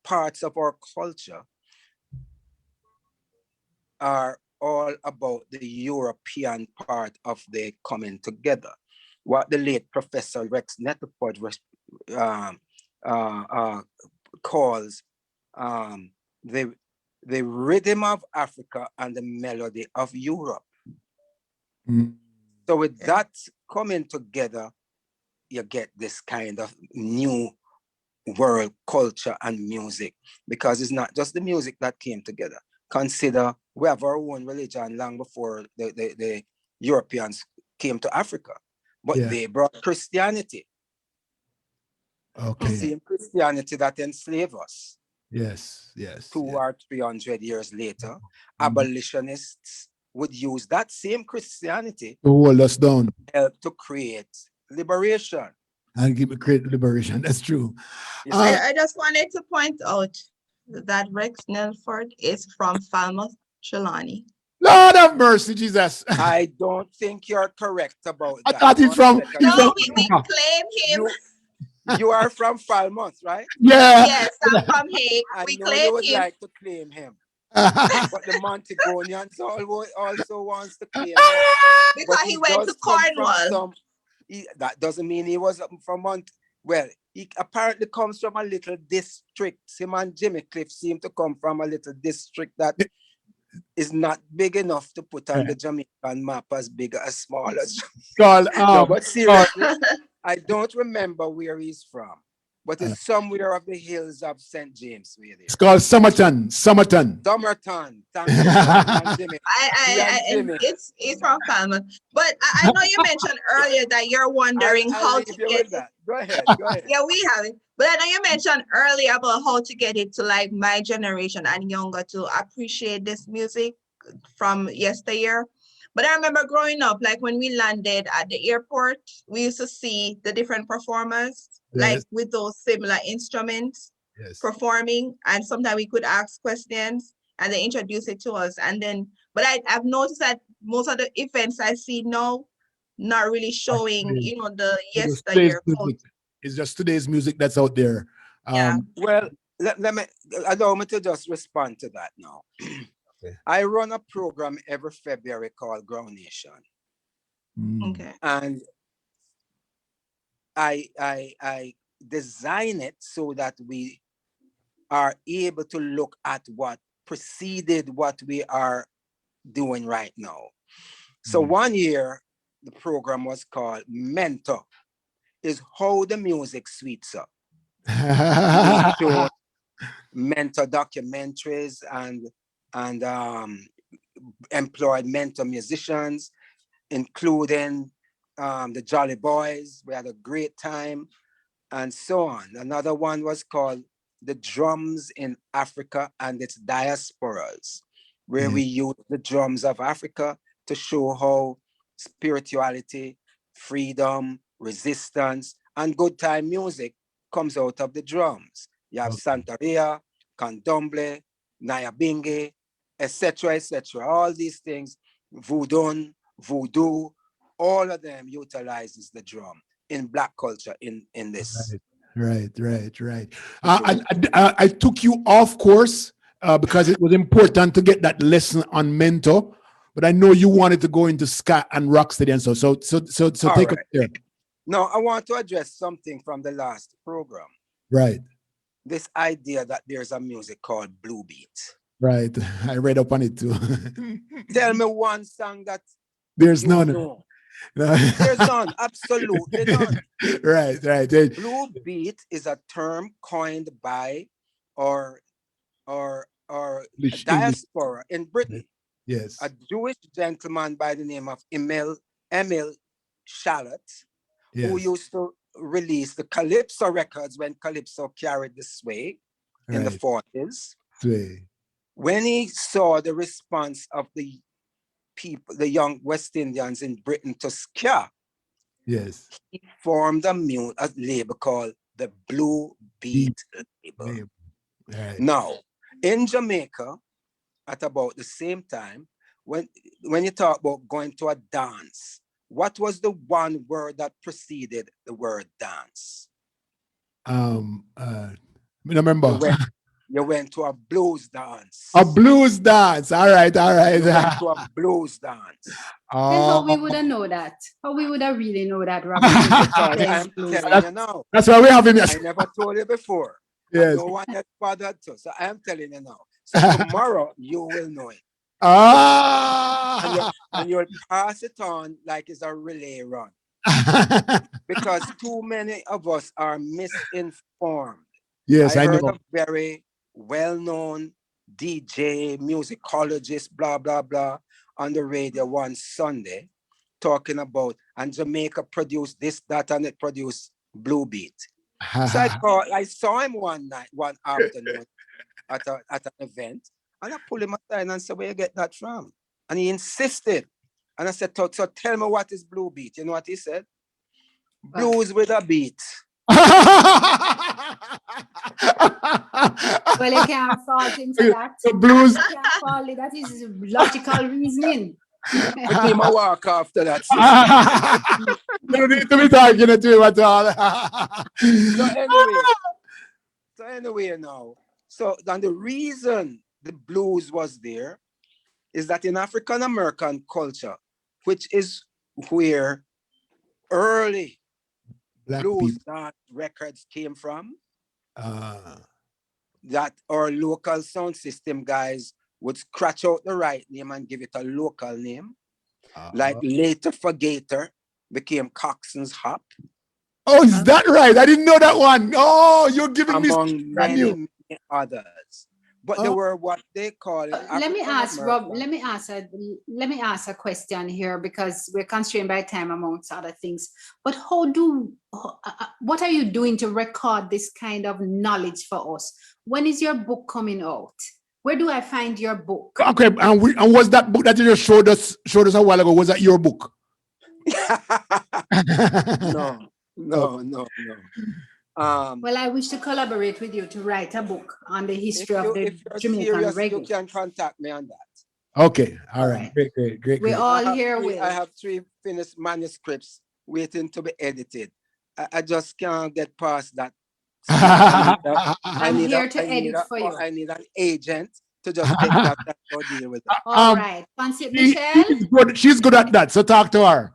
parts of our culture are all about the European part of the coming together. What the late Professor Rex Netterford um, calls the rhythm of Africa and the melody of Europe. So with that coming together, you get this kind of new world culture and music, because it's not just the music that came together. Consider we have our own religion long before the Europeans came to Africa, but they brought Christianity. Okay. Same Christianity that enslaved us. Yes. 200 or 300 years later, abolitionists would use that same Christianity to hold us down, help to create liberation and create liberation. That's true. I just wanted to point out that Rex Nelford is from Falmouth, Trelawney. Lord have mercy, Jesus. I don't think you're correct about I that. thought he's from. No, we claim him. You are from Falmouth, right? Yeah. Yes, I'm from Hague. We know claim you would him. like to claim him. But the Montagonians also wants to claim him. Because he went to Cornwall. That doesn't mean he was from Mont. Well, he apparently comes from a little district. Him and Jimmy Cliff seem to come from a little district that is not big enough to put on the Jamaican map as big as small as. No, but seriously, I don't remember where he's from, but it's somewhere of the hills of St. James. It's called Somerton. Somerton. Thank you. Jimmy. It's from Falmouth. But I know you mentioned earlier that you're wondering how to get it. Go ahead. Yeah, we have it. But I know you mentioned earlier about how to get it to like my generation and younger to appreciate this music from yesteryear. But I remember growing up, like when we landed at the airport, we used to see the different performers, like with those similar instruments performing. And sometimes we could ask questions and they introduce it to us. And then, but I've noticed that most of the events I see now, not really showing, the yesteryear culture. It's just today's music that's out there. Well, let me allow me to just respond to that now. I run a program every February called Ground Nation. Okay. And I design it so that we are able to look at what preceded what we are doing right now. So one year, the program was called Mentor, is how the music sweets up. We showed mentor documentaries and employed mentor musicians, including the Jolly Boys. We had a great time and so on. Another one was called The Drums in Africa and Its Diasporas, where we use the drums of Africa to show how spirituality, freedom, resistance, and good time music comes out of the drums. You have Santeria, Candomblé, Nyabingi, etc., etc. All these things, voodoo, all of them utilizes the drum in Black culture in this. Right. I took you off course because it was important to get that lesson on mentor, but I know you wanted to go into ska and rocksteady and so take it there. No, I want to address something from the last program. Right. This idea that there's a music called Blue Beat. Right. I read up on it too. Tell me one song that there's none. No. There's none. Absolutely none. Right. Blue Beat is a term coined by or diaspora in Britain. Yes. A Jewish gentleman by the name of Emil Shalit, who used to release the Calypso records when Calypso carried the sway in the 40s. When he saw the response of the people, the young West Indians in Britain to ska, he formed a label called the Blue Beat label. Right. Now, in Jamaica, at about the same time, when you talk about going to a dance, what was the one word that preceded the word dance? I remember. You went to a blues dance. A blues dance. All right, all right. You went to a blues dance. Then how we Oh, would have know that? How we would have really know that, Robert? Because Plays I'm blues. telling you now. that's why we have him. I never told you before. And Yes. no one has bothered to. So I'm telling you now. So tomorrow you will know it. Ah. And you'll pass it on like it's a relay run. Because too many of us are misinformed. Yes, I heard know. a very well-known DJ, musicologist, blah, blah, blah, on the radio one Sunday talking about, and Jamaica produced this, that, and it produced Blue Beat. So I saw him one afternoon at an event, and I pulled him aside and said, where you get that from? And he insisted. And I said, so tell me what is Blue Beat. You know what he said? Blues with a beat. Well, you can't fault him for that. The blues. You can't fault it. That is logical reasoning. I came a walk after that. You don't need to be talking to him at all. So anyway, now, so then the reason the blues was there is that in African American culture, which is where early Black blues people. dance records came from, that our local sound system guys would scratch out the right name and give it a local name. Like later Forgator became Coxson's Hop. Oh, is that right? I didn't know that one. Oh, you're giving me among many others. But they were what they call it. Let me ask Rob. Let me ask a question here, because we're constrained by time amongst other things. But what are you doing to record this kind of knowledge for us? When is your book coming out? Where do I find your book? Okay, and was that book that you just showed us a while ago? Was that your book? No. Well, I wish to collaborate with you to write a book on the history of the Jamaican serious, reggae. you can contact me on that. Okay, all right. Great. We all here will. I have 3 finished manuscripts waiting to be edited. I just can't get past that. I'm here to edit for you. I need an agent to just take that and go deal with it. All right. Michelle? She's good at that, so talk to her.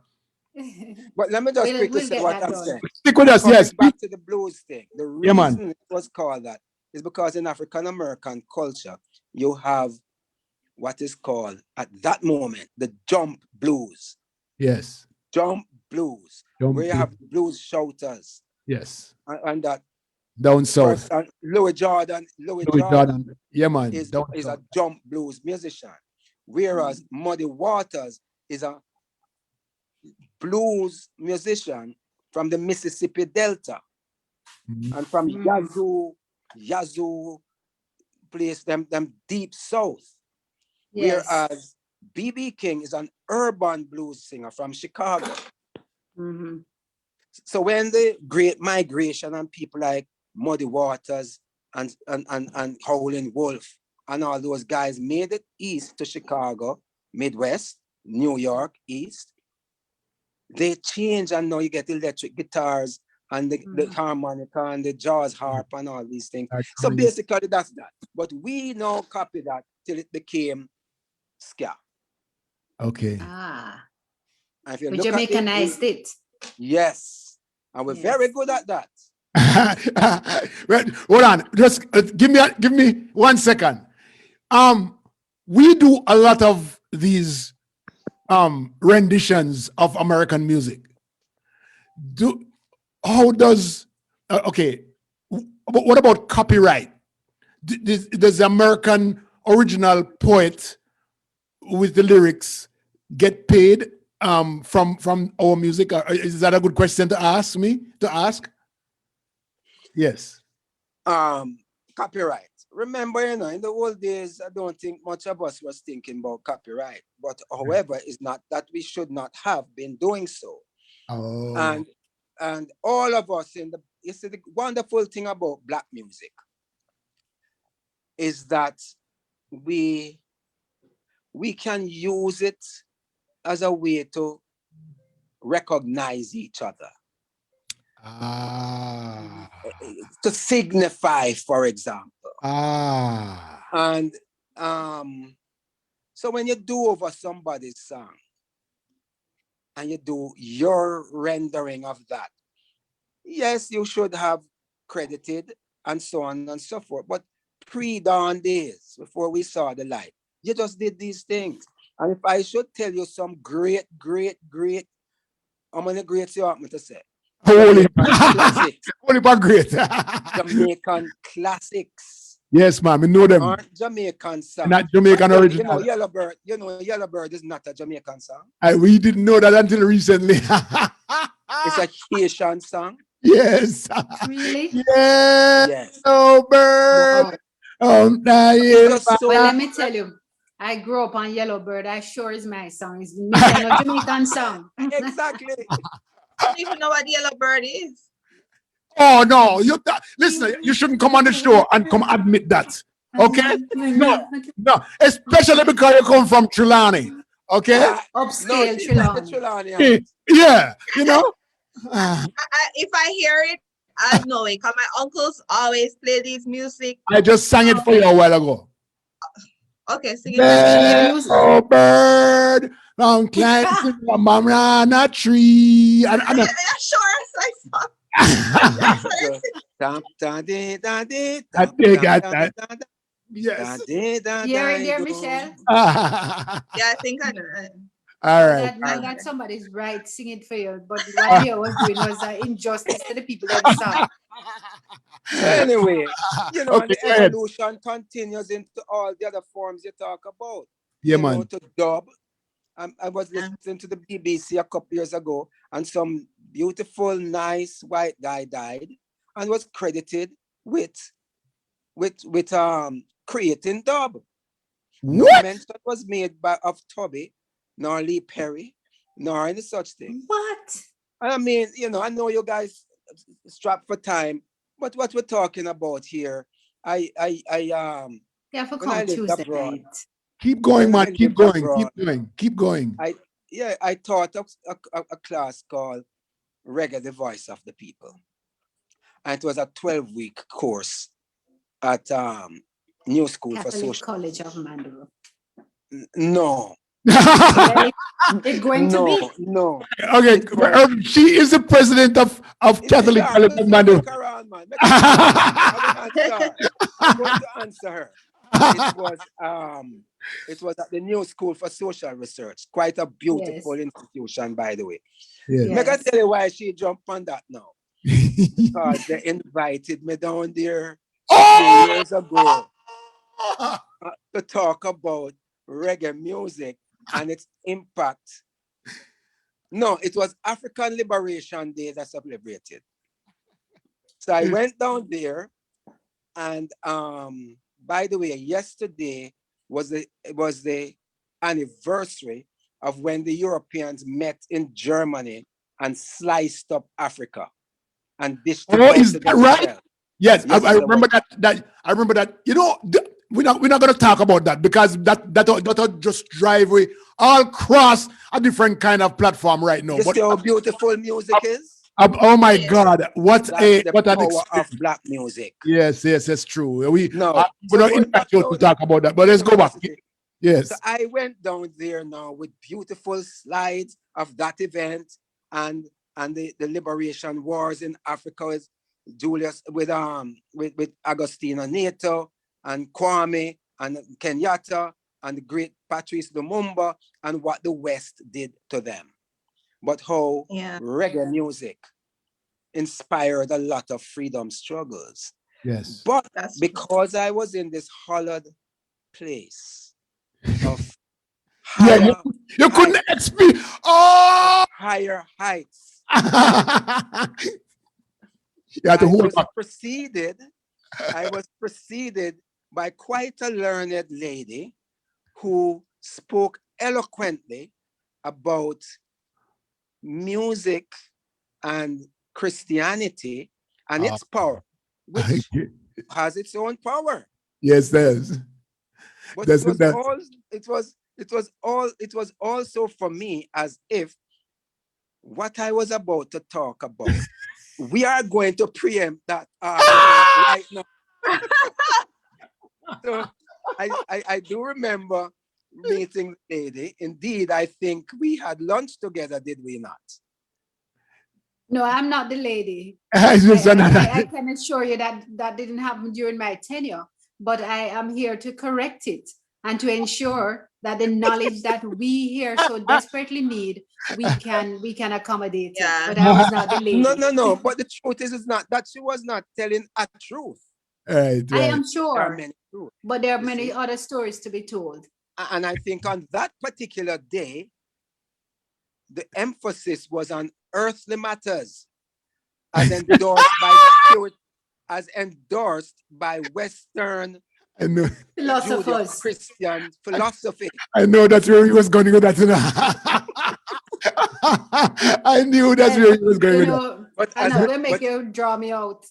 But let me just quickly say what I'm saying. Stick with us, yes. Back to the blues thing. The reason it was called that is because in African American culture, you have what is called at that moment the jump blues. Yes. Jump blues, where you have blues shouters. Yes. And that down south. Louis Jordan. Yeah, man. Is a jump blues musician, whereas Muddy Waters is a blues musician from the Mississippi Delta, and from Yazoo place, them deep south. Yes. Whereas B.B. King is an urban blues singer from Chicago. So when the Great Migration and people like Muddy Waters and Howlin' Wolf and all those guys made it east to Chicago, Midwest, New York, east, they change, and now you get electric guitars and the harmonica and the jazz harp and all these things. So basically that's that. But we now copy that till it became ska. Okay. We Jamaicanized it. Yes. And we're very good at that. Hold on. Just give me 1 second. We do a lot of these renditions of American music. What about copyright? Does the American original poet with the lyrics get paid from our music? Is that a good question to ask me? Yes. Copyright. Remember, in the old days, I don't think much of us was thinking about copyright. But however, it's not that we should not have been doing so. And all of us you see, the wonderful thing about Black music is that we can use it as a way to recognize each other. To signify, for example. Ah. And so when you do over somebody's song and you do your rendering of that, yes, you should have credited and so on and so forth. But pre-dawn days, before we saw the light, you just did these things. And if I should tell you some great, how many greats you want me to say? Holy, Classics. holy but great. Jamaican classics. Yes, ma'am. You know them. Aren't Jamaican songs. Not Jamaican But original. You know Yellowbird is not a Jamaican song. We didn't know that until recently. It's a Haitian song. Yes. Really? Yes. Yes. Oh, bird. Well, let me tell you, I grew up on Yellowbird. I sure is my song. It's a Jamaican song. Exactly. I don't even know what Yellowbird is. Oh no! Listen, you shouldn't come on the show and come admit that. Okay? No, especially because you come from Trelawney. Okay? Upscale Trelawney. Yeah, you know. If I hear it, I know it. Cause my uncles always play this music. I just sang it for you a while ago. Okay, sing it. Oh, bird, long climb on a tree. Yeah, sure, I saw. Yes. Dear Michelle. Yeah, I think I know. All right. That somebody's right, sing it for you. But what he was doing was an injustice to the people themselves. Anyway, you know, Okay, and the go ahead. evolution continues into all the other forms you talk about. Yeah, you know, man. to dub. I was listening to the BBC a couple years ago, and some beautiful, nice white guy died and was credited with creating dub. No What? mention was made of Tubby, nor Lee Perry, nor any such thing. What? I mean, you know, I know you guys strapped for time, but what we're talking about here, Yeah, for when I come lived Tuesday abroad, night. Keep going, when I man. Keep lived going. abroad, Keep going. Keep going. I taught a class called Reggae, the Voice of the People. And it was a 12-week course at New School for Catholic Social. College of Mandeville. No. It's going to be. No. Okay, she is the president of Catholic College of Mandeville. I'm going to answer her. It was at the New School for Social Research. Quite a beautiful institution, by the way. Yes. Make I tell you why she jumped on that now. Because they invited me down there 2 years ago to talk about reggae music and its impact. No, it was African Liberation Day that celebrated. So I went down there, and by the way, yesterday was the anniversary of when the Europeans met in Germany and sliced up Africa and dished it out Is to that right? themselves. Yes, I remember that. I remember that. You know, we're not going to talk about that because that just drive away all across a different kind of platform right now. You But see how beautiful music is? Oh my God! What an power experience of black music. Yes, that's true. We're not going invite back you to talk about that, but let's go back. Yes. So I went down there now with beautiful slides of that event and the liberation wars in Africa with Julius with Agostino Neto and Kwame and Kenyatta and the great Patrice Lumumba and what the West did to them. But how reggae music inspired a lot of freedom struggles. Yes. But because I was in this hollowed place of higher you couldn't experience higher heights. I was preceded by quite a learned lady who spoke eloquently about music and Christianity and its power, which has its own power. Yes, there's. But it was also for me as if what I was about to talk about, we are going to preempt that right now. So I do remember meeting the lady. Indeed, I think we had lunch together, did we not? No, I'm not the lady. It's just I can assure you that that didn't happen during my tenure, but I am here to correct it and to ensure that the knowledge that we here so desperately need, we can accommodate it. Yeah. But I was not the lady. No. But the truth is not that she was not telling a truth. right, I right. am There are sure, many truths. but there are You many see? other stories to be told. And I think on that particular day, the emphasis was on earthly matters, as endorsed by spirit, as endorsed by Western I know. Philosophers. Judeo-Christian philosophy. I know that's where he was going to go. That's I knew that's where he was going You with that. know, But I'm as not a- going to make but- you draw me out.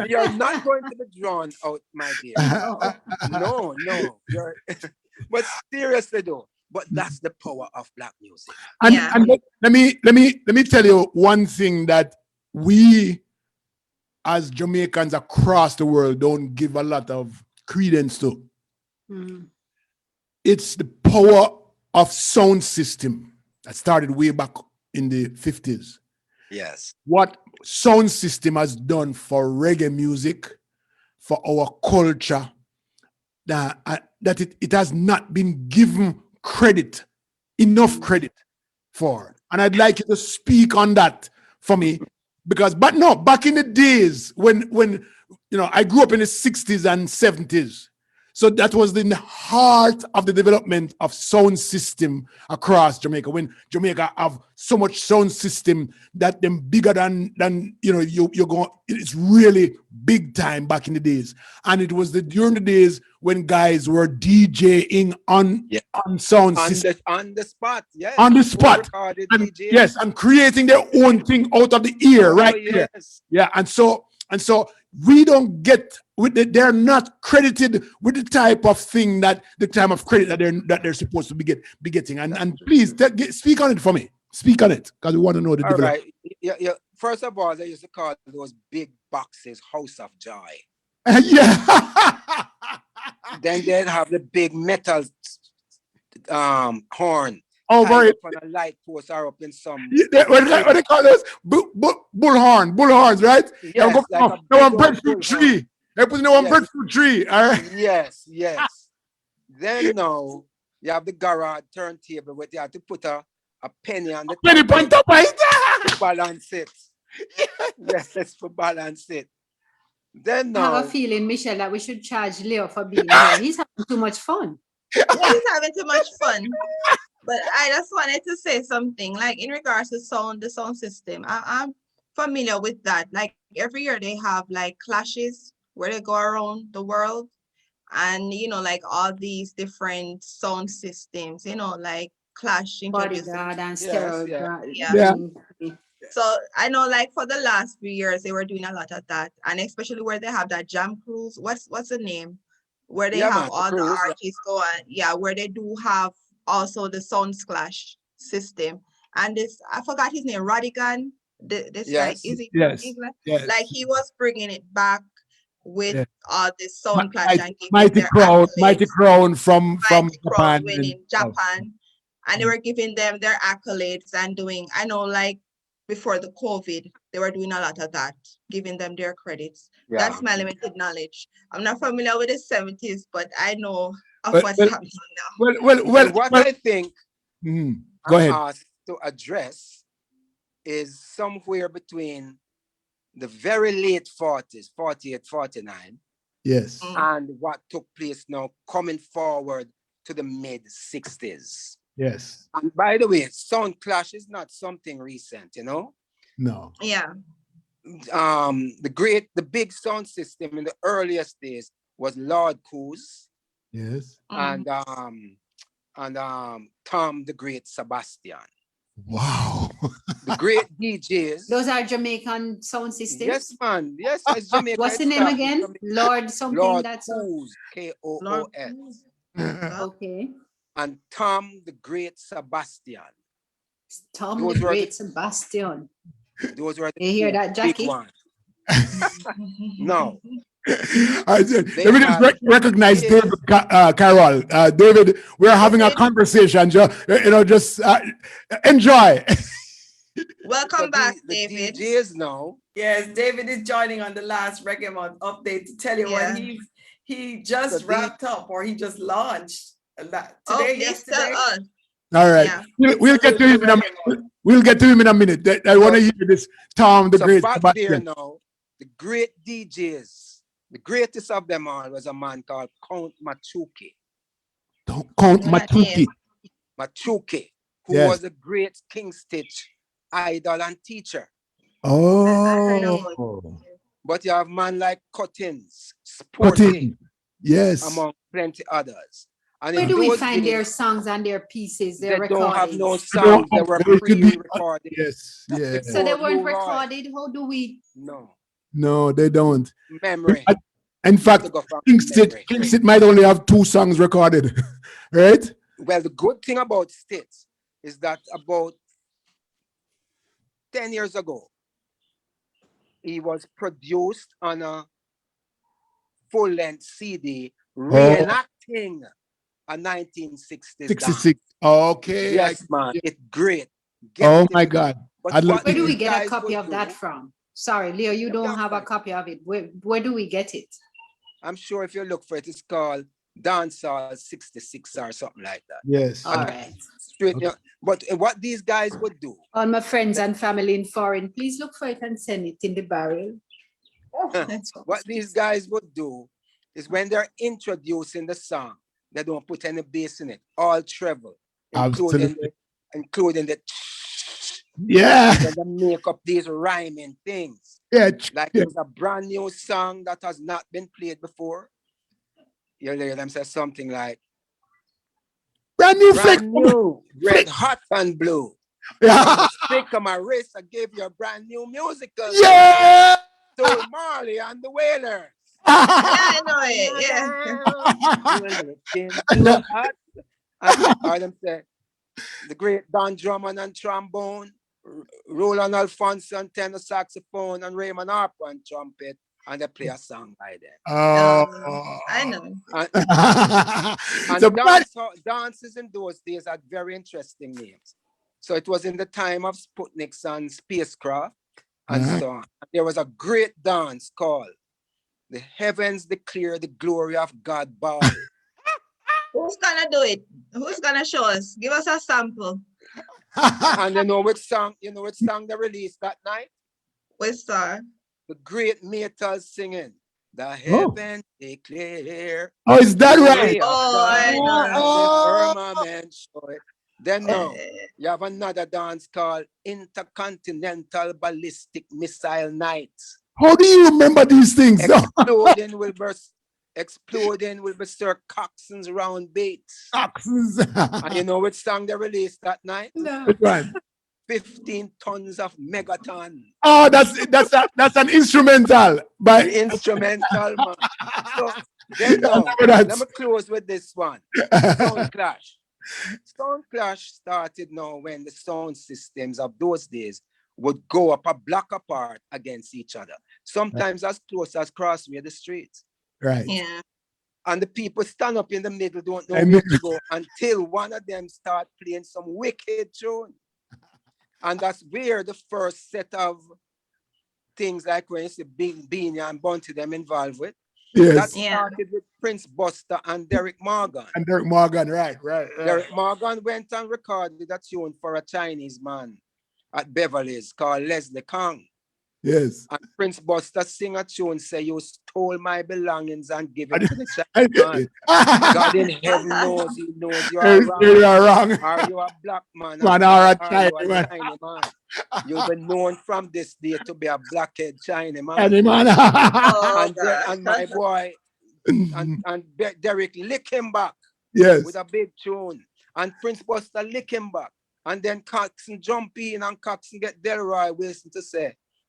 You're not going to be drawn out, my dear. No. You're but seriously though, but that's the power of black music. And, Yeah. and let me tell you one thing that we as Jamaicans across the world don't give a lot of credence to. Mm. It's the power of sound system that started way back in the 50s. Yes. What sound system has done for reggae music, for our culture, that it has not been given enough credit for. And I'd like you to speak on that for me, because back in the days when I grew up in the 60s and 70s. So that was in the heart of the development of sound system across Jamaica. When Jamaica have so much sound system that them bigger than you're going, it's really big time back in the days. And it was during the days when guys were DJing on sound system. On the spot, yes. On the spot. And, yes, and creating their own thing out of the ear, right? There. Yes. Yeah, and so we don't get they're not credited with the type of thing that the time of credit that they're supposed to be getting. And please speak on it for me. Speak on it, because we want to know the All development. right. Yeah. First of all, they used to call those big boxes House of Joy. Yeah. Then they'd have the big metal horn. Over it. On a light post or up in some. What they call those? Bullhorns, right? Yes, like one breadfruit tree. They put in one breadfruit tree. All right. Yes. Then now you have the garage turntable where you have to put a penny on the penny point up, right? To balance it. Yes, for balance it. Then I now have a feeling, Michelle, that we should charge Leo for being here. He's having too much fun. He's having too much fun. But I just wanted to say something, like in regards to the sound system. I'm familiar with that. Like every year they have like clashes where they go around the world, and like all these different sound systems, like Clash introducing. Bodyguard and Yeah. So I know, like for the last few years, they were doing a lot of that, and especially where they have that jam cruise. What's the name? Where they have all the artists go on. Where they do have also the sound clash system. And this, I forgot his name, Radigan. This guy, is he from England? Yes. Like he was bringing it back with all this sound clash and Mighty Crown from Japan. Winning Japan. And they were giving them their accolades and doing, I know, like before the COVID, they were doing a lot of that, giving them their credits. Yeah. That's my limited knowledge. I'm not familiar with the 70s, but I know of what's happening now. Well, what I think go ahead. Asked to address is somewhere between the very late 40s, 48, 49. Yes. And what took place now coming forward to the mid 60s. Yes. And by the way, sound clash is not something recent, No. Yeah. The big sound system in the earliest days was Lord Coos. Yes. And Tom the Great Sebastian. Wow. The great DJs. Those are Jamaican sound systems? Yes, man. Yes, it's Jamaican. What's the name again? Lord something. Lord that's Coos, K-O-O-S. Okay. And Tom the Great Sebastian. Tom the Great Sebastian. Those were the you hear that, Jackie? big ones. No. Let me just recognize David Cairol. David, we're having a conversation. Just enjoy. Welcome back, David. DJs now. Yes, David is joining on the last Reggae Month update to tell you what he just wrapped up or he just launched today, yesterday. All right, we'll get to him in a minute. We'll get to him in a minute. I want to hear this Tom the Great. Back there now, the great DJs, the greatest of them all was a man called Count Machuki. Count Machuki. Machuki, who was a great King Stitch idol and teacher. Oh. But you have man like Cuttings, Sporting, yes, among plenty others. And where do we find their songs and their pieces, their recordings? They don't have no songs. They were pre-recorded. Yes, yeah. So they weren't recorded. How do we? No, they don't. Memory. In fact, Kingston might only have 2 songs recorded, right? Well, the good thing about Stitz is that about 10 years ago, he was produced on a full-length CD reenacting a 1960s 66. dance. Okay. Yes, man. It's great. My God. Where do we get a copy of that from? Sorry, Leo, you don't have a copy of it. Where do we get it? I'm sure if you look for it, it's called Dancehall 66 or something like that. Yes. All right. But what these guys would do. All my friends and family in foreign, please look for it and send it in the barrel. What these guys would do is when they're introducing the song, they don't put any bass in it, all treble, including the yeah. And they make up these rhyming things. Yeah. Like there's a brand new song that has not been played before. You hear them say something like brand new, red hot and blue. Yeah. Stick on my wrist, I gave you a brand new musical. Yeah. So Marley and the Wailers. I know it. Or them say the great Don Drummond and trombone, Roland Alfonso and tenor saxophone, and Raymond Harper and trumpet, and they play a song by them. I know. And dances in those days had very interesting names. So it was in the time of Sputniks and spacecraft and so on. There was a great dance called The Heavens Declare the Glory of God Ball. Who's gonna do it? Who's gonna show us? Give us a sample. And you know which song they released that night? Which song? The great metal singing. The heavens declare. Oh, is that right? I know. The firmament show it. Then now, you have another dance called Intercontinental Ballistic Missile Night. How do you remember these things? Exploding will be Sir Coxson's round beats. Coxson's. And you know which song they released that night? No. 15 tons of megaton. Oh, that's an instrumental. The instrumental, man. So then now, let me close with this one. Sound Clash. Sound Clash started now when the sound systems of those days would go up a block apart against each other. Sometimes as close as crossway the streets. Right. Yeah. And the people stand up in the middle, don't know where to go until one of them start playing some wicked tune. And that's where the first set of things like when you see Beanie and Bunty them involved with. Yes. That started with Prince Buster and Derek Morgan. Right. Derek Morgan went and recorded a tune for a Chinese man at Beverly's called Leslie Kong. Yes. And Prince Buster sing a tune, say, you stole my belongings and give it to the Chinese man. God in heaven knows, he knows you are wrong. You are wrong. Are you a black man? Man, or a Chinese man. You've been known from this day to be a blackhead Chinese man. And my boy, and Derek lick him back with a big tune. And Prince Buster lick him back. And then Coxon jump in and Coxon get Delroy Wilson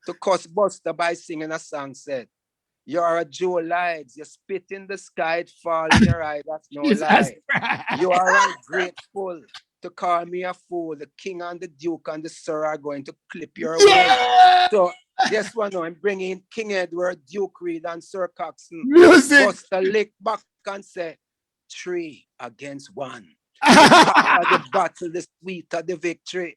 to cuss Buster by singing a song said, you're a Joe Lides, you spit in the sky, it fall in your eye, that's no lie. You are ungrateful to call me a fool. The king and the duke and the sir are going to clip your way. So Guess what now? I'm bringing King Edward, Duke Reed, and Sir Coxsone. Music. Bust a lick back and say, 3 against 1. The hotter the battle, the sweeter the victory.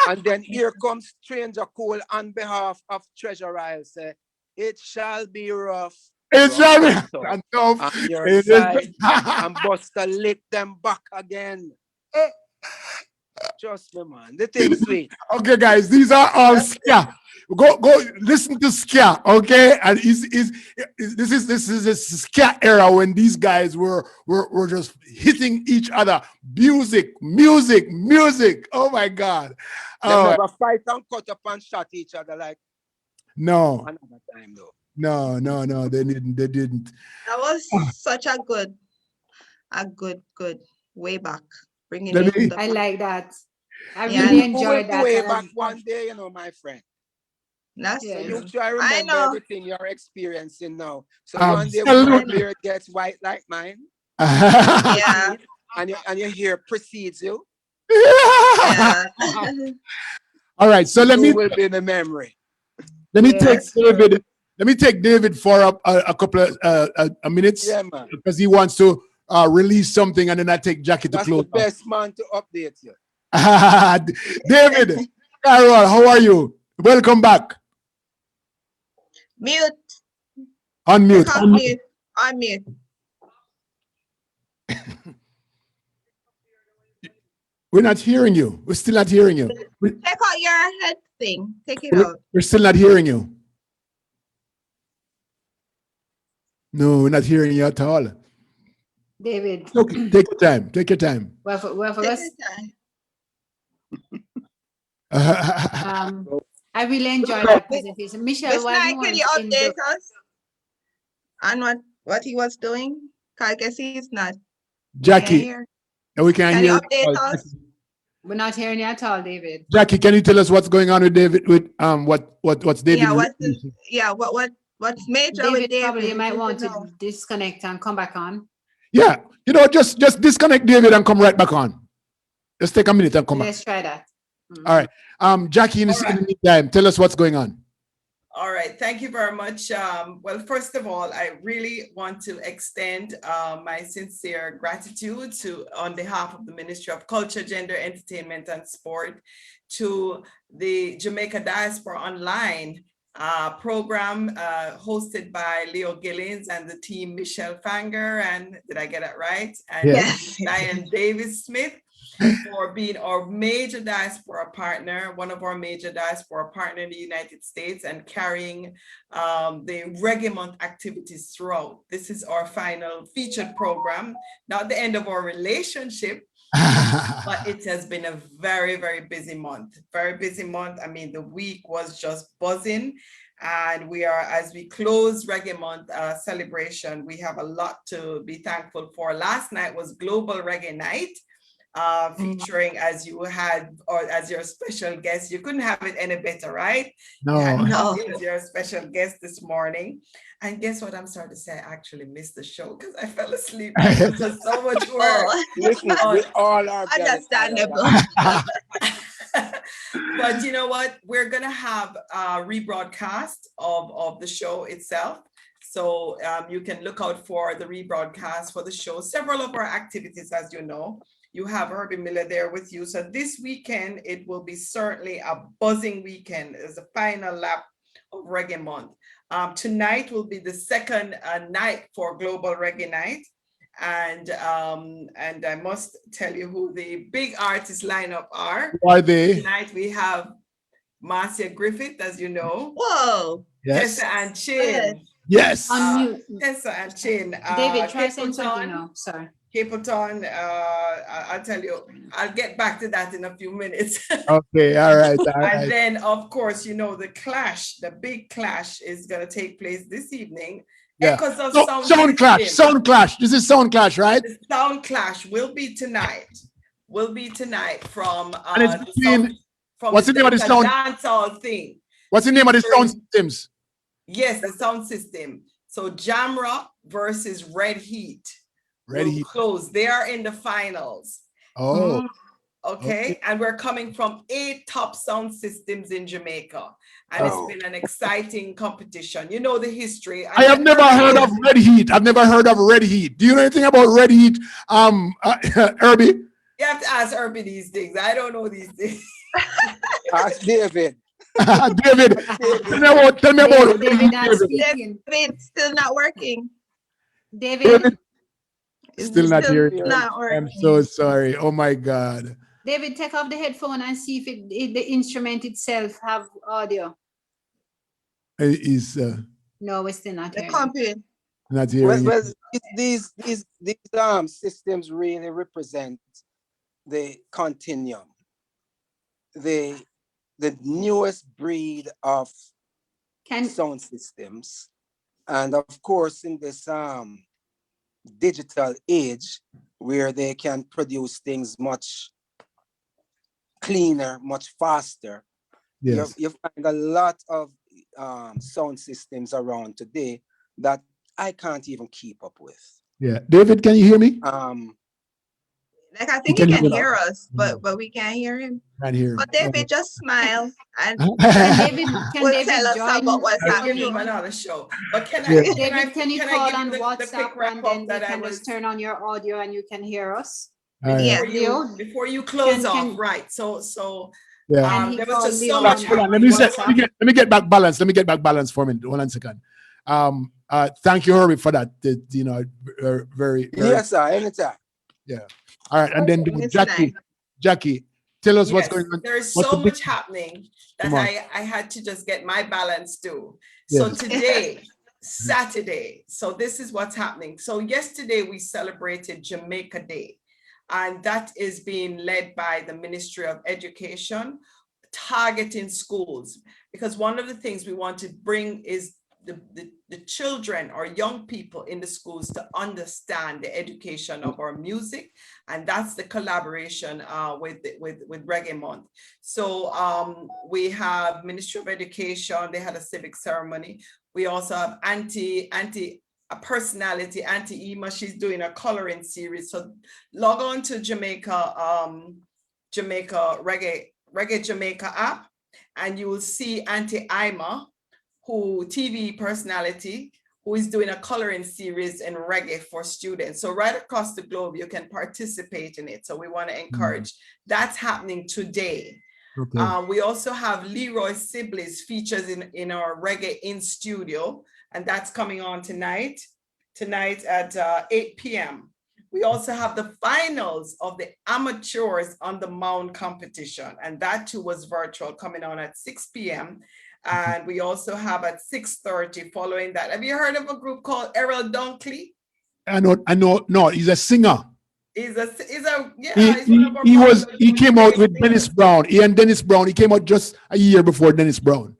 And then here comes Stranger Cole on behalf of Treasure Isle. Say, it shall be rough. It's rough Robbie. and And tough on your It is- side. And Buster lick them back again. Trust me, man. The thing's sweet. Okay, guys, these are all ska. Go listen to ska, okay? And this is a ska era when these guys were just hitting each other. Music. Oh my God. They never fight and cut up and shot each other like No, another time though. no, they didn't. That was such a good way back. Bringing Let it me- to I the- like that. I Yeah. really We will enjoyed do that. way and back one day, you know, my friend. That's Yeah. So true. you try I remember know. everything you're experiencing now. So one day when Absolutely. your beard gets white like mine, Yeah. and your hair precedes you, Yeah. All right, so let you me will be in the memory. take That's true. David. Let me take David for a couple of minutes Yeah, man. because he wants to release something, and then I take Jackie to That's close. the best man to update you. David Cairol, how are you? Welcome back. Mute. Unmute. Take off mute. Unmute. We're not hearing you. We're still not hearing you. Take out your head thing. Take it out. We're still not hearing you. No, we're not hearing you at all. David, Okay, take your time. Take your time. well, for Take us, your time. I really enjoyed that presentation. Michelle, Miss while you Knight, can weren't you in the, update us on what he was doing? 'Cause I guess he's not. Jackie, Here. and we can't Can hear you update us? we're not hearing you at all, David. Jackie, can you tell us what's going on with David? With what's David? What's major with David, David? probably you We might need want to know. disconnect and come back on. Yeah, just disconnect David and come right back on. Just take a minute and come back. Let's try that. All right. Jackie, in the meantime, tell us what's going on. All right, thank you very much. Well, first of all, I really want to extend my sincere gratitude on behalf of the Ministry of Culture, Gender, Entertainment, and Sport to the Jamaica Diaspora Online program hosted by Leo Gillins and the team Michelle Fanger, and did I get it right? And Yes. Diane Davis Smith, for being our major diaspora partner, one of our major diaspora partner in the United States, and carrying the Reggae Month activities throughout. This is our final featured program, not the end of our relationship, but it has been a very, very busy month. Very busy month. I mean, the week was just buzzing. And we are, as we close Reggae Month celebration, we have a lot to be thankful for. Last night was Global Reggae Night, featuring, as you had, or as your special guest. You couldn't have it any better, right? No. You had No. Koffee as your special guest this morning. And guess what? I'm sorry to say, I actually missed the show because I fell asleep. It was just so much work. Oh, Listen, we all are very understandable. But you know what? We're gonna have a rebroadcast of the show itself. So you can look out for the rebroadcast for the show. Several of our activities, as you know, you have Herbie Miller there with you. So this weekend, it will be certainly a buzzing weekend. It's the final lap of Reggae Month. Tonight will be the second night for Global Reggae Night. And I must tell you who the big artist lineup are. Who are they? Tonight we have Marcia Griffith, as you know, Whoa. Yes. Tessa and Chin. Yes. Unmute. Tessa and Chin. David, try saying something now. Sorry. Capleton, I'll tell you, I'll get back to that in a few minutes. Okay. All right. All And right. then, of course, you know, the clash, the big clash is going to take place this evening. Yeah. Echoes of So, sound clash. System. Sound clash. This is sound clash, right? The sound clash will be tonight. From And it's between- what's the name of the sound? dancehall thing. What's the name of the sound systems? Yes, the sound system. So Jamrock versus Red Heat. Red will Heat. close. They are in the finals. Oh. Okay, and we're coming from 8 top sound systems in Jamaica, and it's been an exciting competition. You know the history. I have never heard of Red Heat. I've never heard of Red Heat. Do you know anything about Red Heat, Herbie? You have to ask Herbie these things. I don't know these things. Ask David. David, tell me about Red Heat, not David. speaking. David, still not working. David, Still not here. Not I'm working. so sorry. Oh my God. David, take off the headphone and see if the instrument itself have audio. Is No, we're still not The hearing. computer. not hearing. Well, these systems really represent the continuum, the newest breed of sound systems, and of course in this digital age where they can produce things much cleaner, much faster. Yes. You find a lot of sound systems around today that I can't even keep up with. Yeah. David, can you hear me? Like I think he can hear us, but we can't hear him. Can't hear him. But David, just smile and Can will David tell us join? about what's Give happening. him another show. But can Yeah. I, David, can you can I call give on the WhatsApp quick wrap and up then we that I can was just turn on your audio and you can hear us? All right. Yeah. before you close off, can- right? So Yeah. Can he there call was just Leo so much on Hold on, happening. let me get back balance. Let me get back balance for a minute. Hold on a second. Thank you, Herbie, for that. You know, very, very. Yes, sir, anytime. Yeah. All right, and then It's Jackie, tell us what's Yes, going on. there's What's so the big- much happening that Come on. I had to just get my balance too. So Yes. today, Saturday, so this is what's happening. So yesterday we celebrated Jamaica Day, and that is being led by the Ministry of Education, targeting schools, because one of the things we want to bring is the children or young people in the schools to understand the education of our music, and that's the collaboration with Reggae Month. So we have Ministry of Education, they had a civic ceremony. We also have Auntie Ema, she's doing a coloring series. So log on to Jamaica Reggae Jamaica app, and you will see Auntie Ima, who TV personality, who is doing a coloring series in reggae for students. So right across the globe, you can participate in it. So we want to encourage. That's happening today. Okay. We also have Leroy Sibley's features in our Reggae in Studio, and that's coming on tonight at 8 p.m. We also have the finals of the Amateurs on the Mound competition, and that too was virtual, coming on at 6 p.m. And we also have at 6:30 following that. Have you heard of a group called Errol Dunkley? I know. No, he's a singer. He's one of our He came out with singers. Dennis Brown. He and Dennis Brown. He came out just a year before Dennis Brown.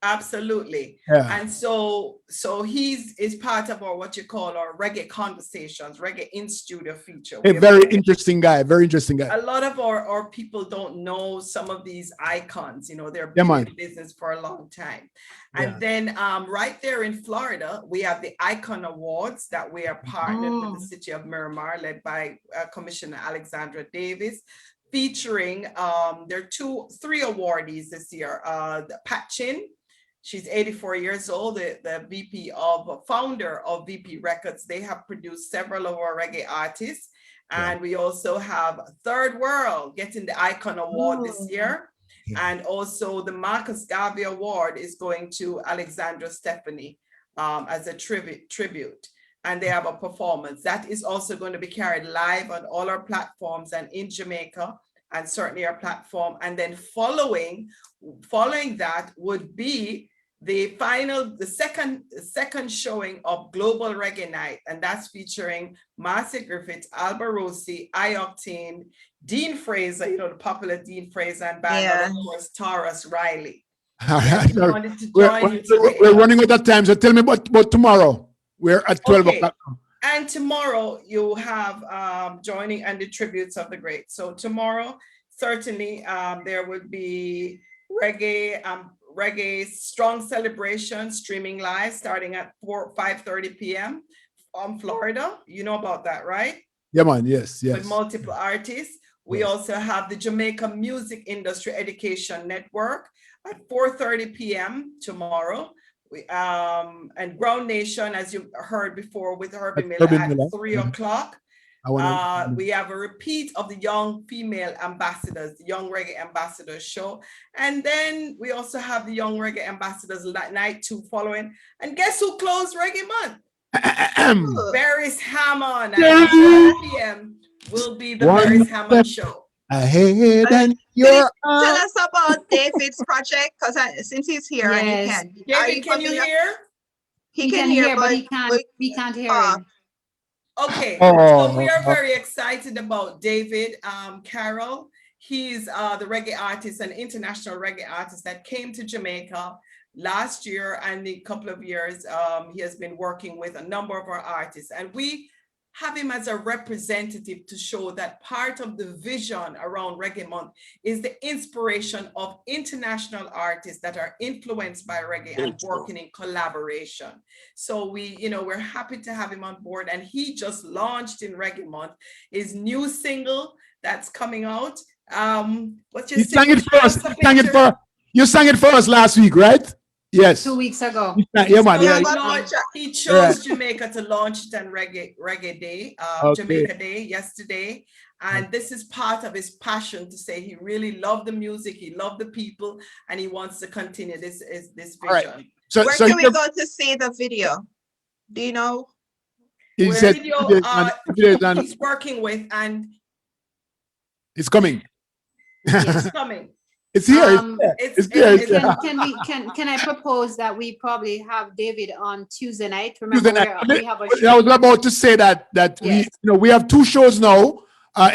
Absolutely. Yeah. And so is part of our what you call our reggae conversations, reggae in studio feature. A very interesting guy. Very interesting guy. A lot of our people don't know some of these icons, they're Yeah, been man. in business for a long time. Yeah. And then right there in Florida, we have the Icon Awards that we are partnered with the city of Miramar, led by Commissioner Alexandra Davis, featuring there are 3 awardees this year. Pat Chin, she's 84 years old, the founder of VP Records. They have produced several of our reggae artists. And we also have Third World getting the Icon Award this year. Yeah. And also the Marcus Garvey Award is going to Alexandra Stephanie as a tribute. And they have a performance that is also going to be carried live on all our platforms and in Jamaica, and certainly our platform. And then following that would be the second showing of Global Reggae Night, and that's featuring Marcia Griffith, Alba Rossi, I-Octane, Dean Fraser, the popular Dean Fraser, and band, and of course Taurus Riley. Wanted to join you today. We're running out of time, so tell me about tomorrow. We're at 12 o'clock. And tomorrow you have joining and the tributes of the great. So tomorrow, certainly there would be reggae strong celebration streaming live starting at 5:30 p.m. from Florida. You know about that, right? Yeah, man. Yes. With multiple artists. We Yes. also have the Jamaica Music Industry Education Network at 4:30 p.m. tomorrow. And Ground Nation, as you heard before, with Herbie That's Miller Herbie at Miller. 3 o'clock. I want We have a repeat of the Young Female Ambassadors, the Young Reggae Ambassadors show. And then we also have the Young Reggae Ambassadors night 2 following. And guess who closed Reggae Month? Barry's Hammond at 7 p.m. will be the Barry's Hammond show. ahead and Can you're you tell us about David's project? Because since he's here and he Yes. can. David, can you hear? He can hear, but but we can't hear him. Okay, Oh. so we are very excited about David Cairol. He's the reggae artist, an international reggae artist that came to Jamaica last year, and a couple of years he has been working with a number of our artists, and we have him as a representative to show that part of the vision around Reggae Month is the inspiration of international artists that are influenced by reggae and working in collaboration. So we're happy to have him on board, and he just launched in Reggae Month his new single that's coming out. What's your You sang it single? first. You sang it for us last week, right? Yes. 2 weeks ago. Yeah, man. So Yeah. he chose Jamaica to launch it on Reggae Day, Okay. Jamaica Day yesterday. And this is part of his passion to say he really loved the music, he loved the people, and he wants to continue this vision. All right. So where can we go to see the video? Do you know? he Where said video he's working with, and it's coming. it's coming. It's here. It's here. Can I propose that we probably have David on Tuesday night? Remember, Tuesday night. we have a I show. was about to say that Yes. we have 2 shows now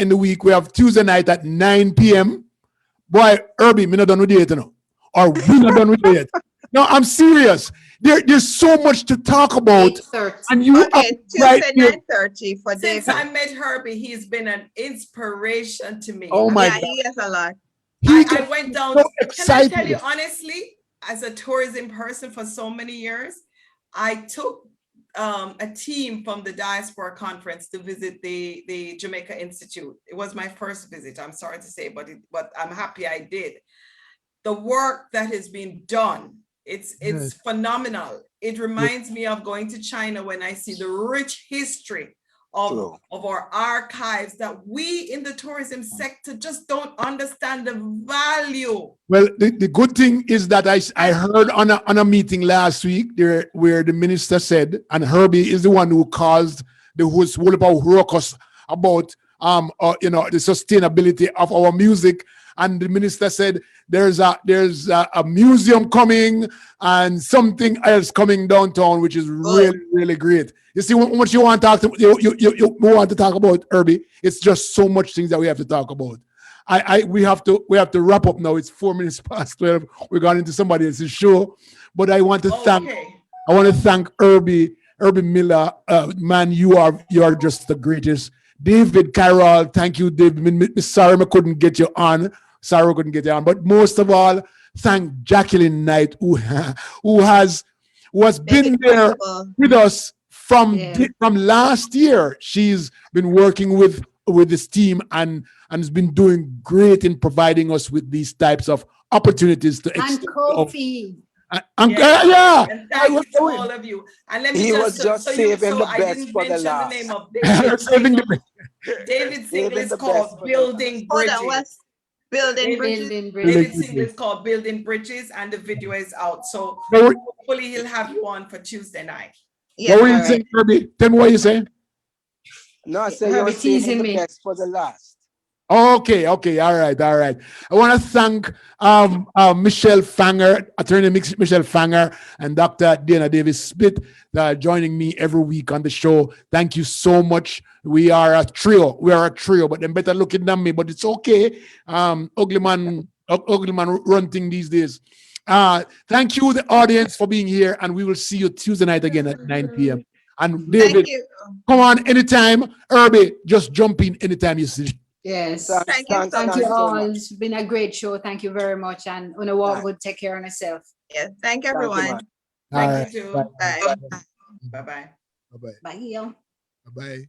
in the week. We have Tuesday night at 9 p.m. Boy, Herbie, me not done with it, or we not done with it. No, I'm serious. There's so much to talk about, 8:30. and you Okay, right Tuesday here. 9:30 for Since David. I met Herbie, he's been an inspiration to me. Oh my Yeah, God. he has a lot. I went down. so Can I excited. tell you honestly, as a tourism person for so many years, I took a team from the diaspora conference to visit the Jamaica Institute. It was my first visit. I'm sorry to say, but I'm happy I did. The work that has been done, it's Yes. phenomenal. It reminds me of going to China when I see the rich history of our archives that we in the tourism sector just don't understand the value. Well, the good thing is that I heard on a meeting last week there where the minister said, and Herbie is the one who caused the whole ruckus about the sustainability of our music. And the minister said there's a museum coming and something else coming downtown, which is really, really great. You see, how much you want to talk to you want to talk about, Herbie? It's just so much things that we have to talk about. We have to wrap up now. It's 4 minutes past 12. We got into somebody else's show, but I want to thank Herbie Miller. Man, you are just the greatest. David Cairol, thank you, David. Sorry I couldn't get you on. But most of all, thank Jacqueline Knight, who has been there with us from last year. She's been working with this team and has been doing great in providing us with these types of opportunities to And Koffee. And thank you to all of you. And let me He was just saving the best for the last. The name of David's single. David's single is called Building Bridges. Building Bridges. David's single is called Building Bridges, and the video is out. So hopefully he'll have you on for Tuesday night. Yeah, what were you saying, Herbie? Tell me what you saying. No, I say you're saving the best for the last. Okay, all right. I want to thank Michelle Fanger, attorney Michelle Fanger, and Dr. Dana Davis-Smith joining me every week on the show. Thank you so much. We are a trio, but them better looking than me, but it's okay. Ugly man run thing these days. Thank you, the audience, for being here, and we will see you Tuesday night again at 9 p.m. And David, come on anytime. Herbie, just jump in anytime you see. Yes. Thank you all. It's been a great show. Thank you very much. And on a walk, would take care of yourself. Yeah. Thank everyone. Thank you too. Bye. Bye-bye. Bye-bye. Bye. Bye-bye.